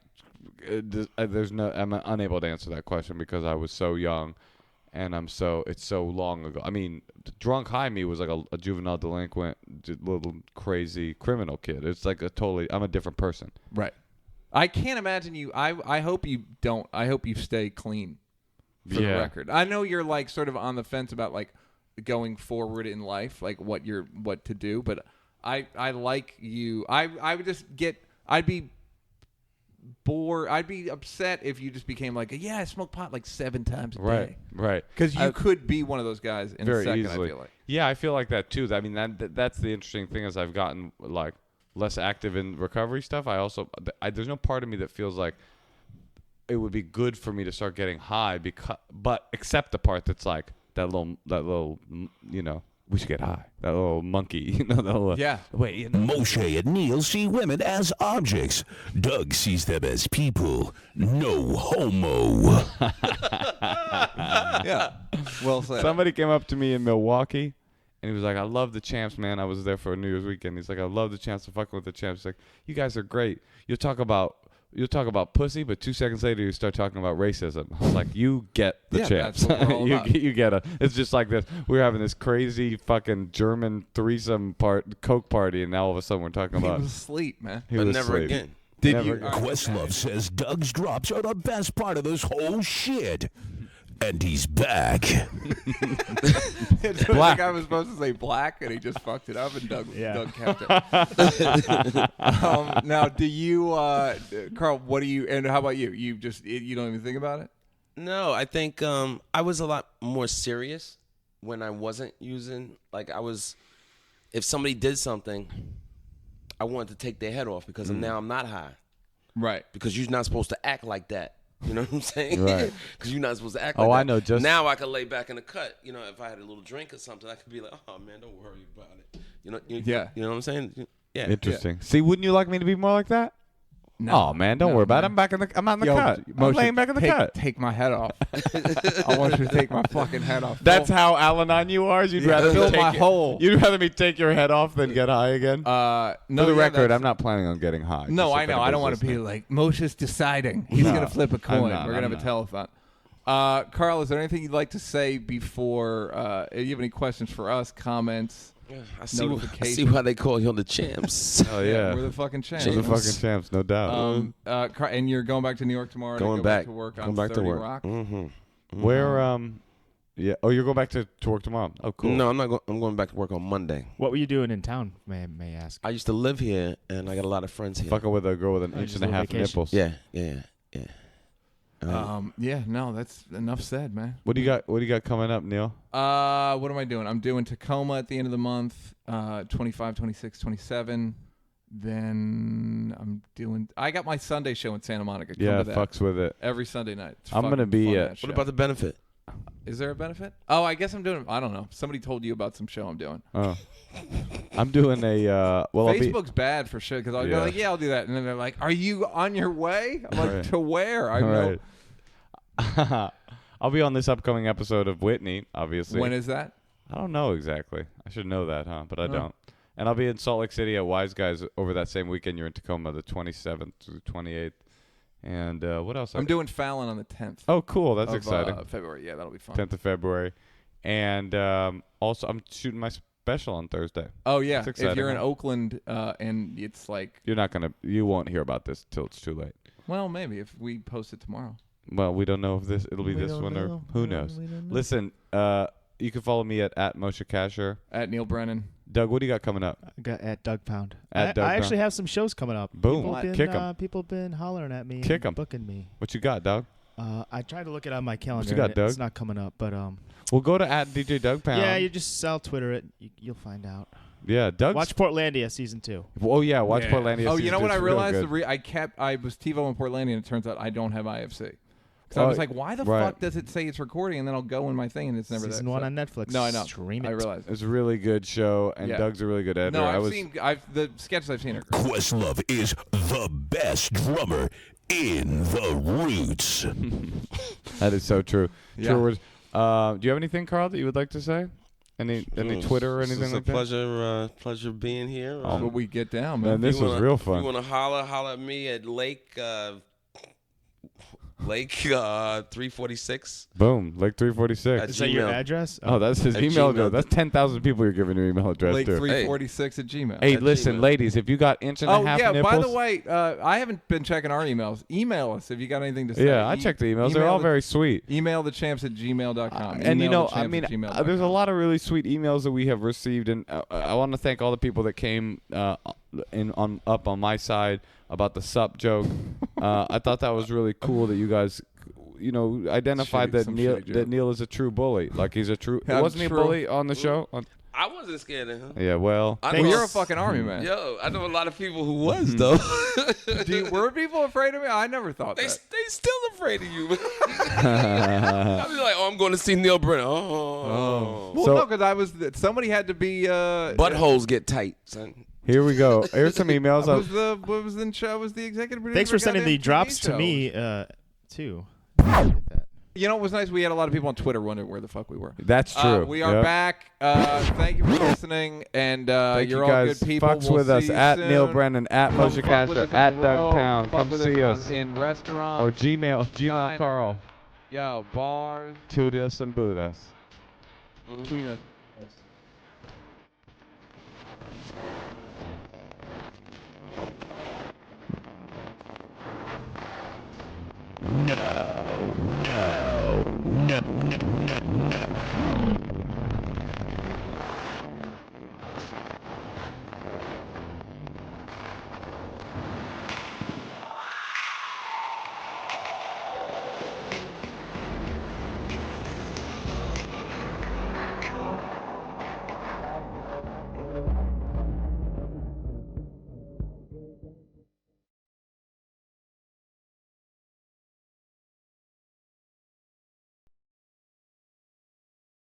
I'm unable to answer that question because I was so young, and it's so long ago. I mean, drunk high me was like a juvenile delinquent, little crazy criminal kid. It's like I'm a different person. Right. I can't imagine you. I hope you don't. I hope you stay clean. For the record, I know you're like sort of on the fence about like going forward in life, like what to do. But I like you. I'd be bored. I'd be upset if you just became like, I smoke pot like 7 times a day. Right. Because you could be one of those guys in a second. Easily. I feel like. Yeah, I feel like that too. I mean, that's the interesting thing as I've gotten like less active in recovery stuff. There's no part of me that feels like it would be good for me to start getting high but except the part that's like that little we should get high. That little monkey, Wait, Moshe and Neal see women as objects. Doug sees them as people. No homo. Yeah. Well said. Somebody came up to me in Milwaukee, and he was like, I love the Champs, man. I was there for a New Year's weekend. He's like, I love the Champs. I'm fucking with the Champs. He's like, you guys are great. You'll talk about pussy, but 2 seconds later you start talking about racism. I was like, you get the Champs. That's what we're all about. You get it. It's just like this. We're having this crazy fucking German threesome coke party, and now all of a sudden we're talking about. He was asleep, man. But never again. Questlove says Doug's drops are the best part of this whole shit. And he's back. It's like I was supposed to say black, and he just fucked it up, and Doug kept it. Now, do you, Carl? What do you? And how about you? You don't even think about it? No, I think I was a lot more serious when I wasn't using. Like if somebody did something, I wanted to take their head off because now I'm not high. Right. Because you're not supposed to act like that. You know what I'm saying? Right. Because you're not supposed to act like that. I know. Just now I could lay back in the cut. If I had a little drink or something, I could be like, oh, man, don't worry about it. You know what I'm saying? Yeah. Interesting. See, wouldn't you like me to be more like that? No. Oh man, don't worry about it. I'm out in the cut. I'm laying back in the cut. Take my head off. I want you to take my fucking head off. That's how Al-Anon you are. You'd rather fill my hole. You'd rather me take your head off than get high again. No, for the record, I'm not planning on getting high. No, I know. I don't want to be like Moshe's deciding. He's gonna flip a coin. We're gonna have a telethon. Carl, is there anything you'd like to say before? You have any questions for us? Comments? I see why they call you the Champs. Oh yeah, we're the fucking champs. We're the fucking champs, no doubt. And you're going back to New York tomorrow. Going to back to work going on back 30 to work. Rock. Mm-hmm. Where yeah. Oh, you're going back to work tomorrow. Oh, cool. No, I'm not. I'm going back to work on Monday. What were you doing in town? May I ask? I used to live here, and I got a lot of friends here. Fucking with a girl with an inch and a half nipples. Yeah. No, that's enough said, man. What do you got coming up, Neal? What am I doing? I'm doing Tacoma at the end of the month, 25, 26, 27. Then I got my Sunday show in Santa Monica. Come to that. Fucks with it. Every Sunday night. It's I'm going to be What about the benefit? Is there a benefit? Oh, I guess I'm doing. I don't know. Somebody told you about some show I'm doing. Oh, I'm doing a. Facebook's bad for shit because I'll go like, I'll do that, and then they're like, "Are you on your way?" I'm like, "To where?" I know. I'll be on this upcoming episode of Whitney, obviously. When is that? I don't know exactly. I should know that, huh? But I don't. And I'll be in Salt Lake City at Wise Guys over that same weekend. You're in Tacoma, the 27th to the 28th. And what else? I'm doing Fallon on the 10th. Oh, cool. That's exciting. February. Yeah, that'll be fun. 10th of February. And also, I'm shooting my special on Thursday. Oh, yeah. That's exciting. If you're in Oakland and it's like... You won't hear about this till it's too late. Well, maybe if we post it tomorrow. Well, we don't know if it'll be this one or who knows. Listen, you can follow me at Moshe Kasher. At Neal Brennan. Doug, what do you got coming up? I got at Douggpound. I actually have some shows coming up. Boom. Kick 'em. People have been hollering at me. Kick 'em. Booking me. What you got, Doug? I tried to look it on my calendar. What you got, Doug? It's not coming up, but We'll go to at DJ Douggpound. Yeah, you just Twitter it. You'll find out. Yeah, Doug. Watch Portlandia season 2. Oh yeah, watch Portlandia. Oh, you know what I realized? Good. I was TiVo in Portlandia, and it turns out I don't have IFC. Because I was like, why the fuck does it say it's recording? And then I'll go in my thing, and it's never there. Season 1 on Netflix. No, I know. Stream it. I realized. It's a really good show, and Doug's a really good editor. No, the sketches I've seen are great. Questlove is the best drummer in the Roots. That is so true. Yeah. True words. Do you have anything, Carl, that you would like to say? Any Twitter or anything like that? It's a pleasure being here. That's what we get down, man. This was real fun. You want to holler at me at Lake 346. Boom, Lake 346. Is that your address? Oh, that's his email address. That's 10,000 people you're giving your email address Lake to. 346 at Gmail. Hey, listen, ladies, if you got inch and a half nipples. By the way, I haven't been checking our emails. Email us if you got anything to say. Yeah, I checked the emails. They're all very sweet. Email the champs at gmail.com. And there's a lot of really sweet emails that we have received, and I want to thank all the people that came up on my side about the sup joke. I thought that was really cool that you guys, identified that Neal is a true bully. Like he's a true. Wasn't he a bully on the show? I wasn't scared of him. Yeah, well, you're a fucking army man. Yo, I know a lot of people who was though. Were people afraid of me? I never thought that. They still afraid of you. I'd be like, I'm going to see Neal Brennan. Well, no, because somebody had to be. Buttholes get tight, son. Here we go. Here's some emails. I was the executive producer. Thanks for sending the drops to me, too. You know, it was nice. We had a lot of people on Twitter wondering where the fuck we were. That's true. We are back. Thank you for listening, and you're all good people. Fucks with us at Neal Brennan, at Moshe Kasher, at Douggpound. Come see us in restaurants or Gmail Carl. Yo, bars. Toot us and boot us. No.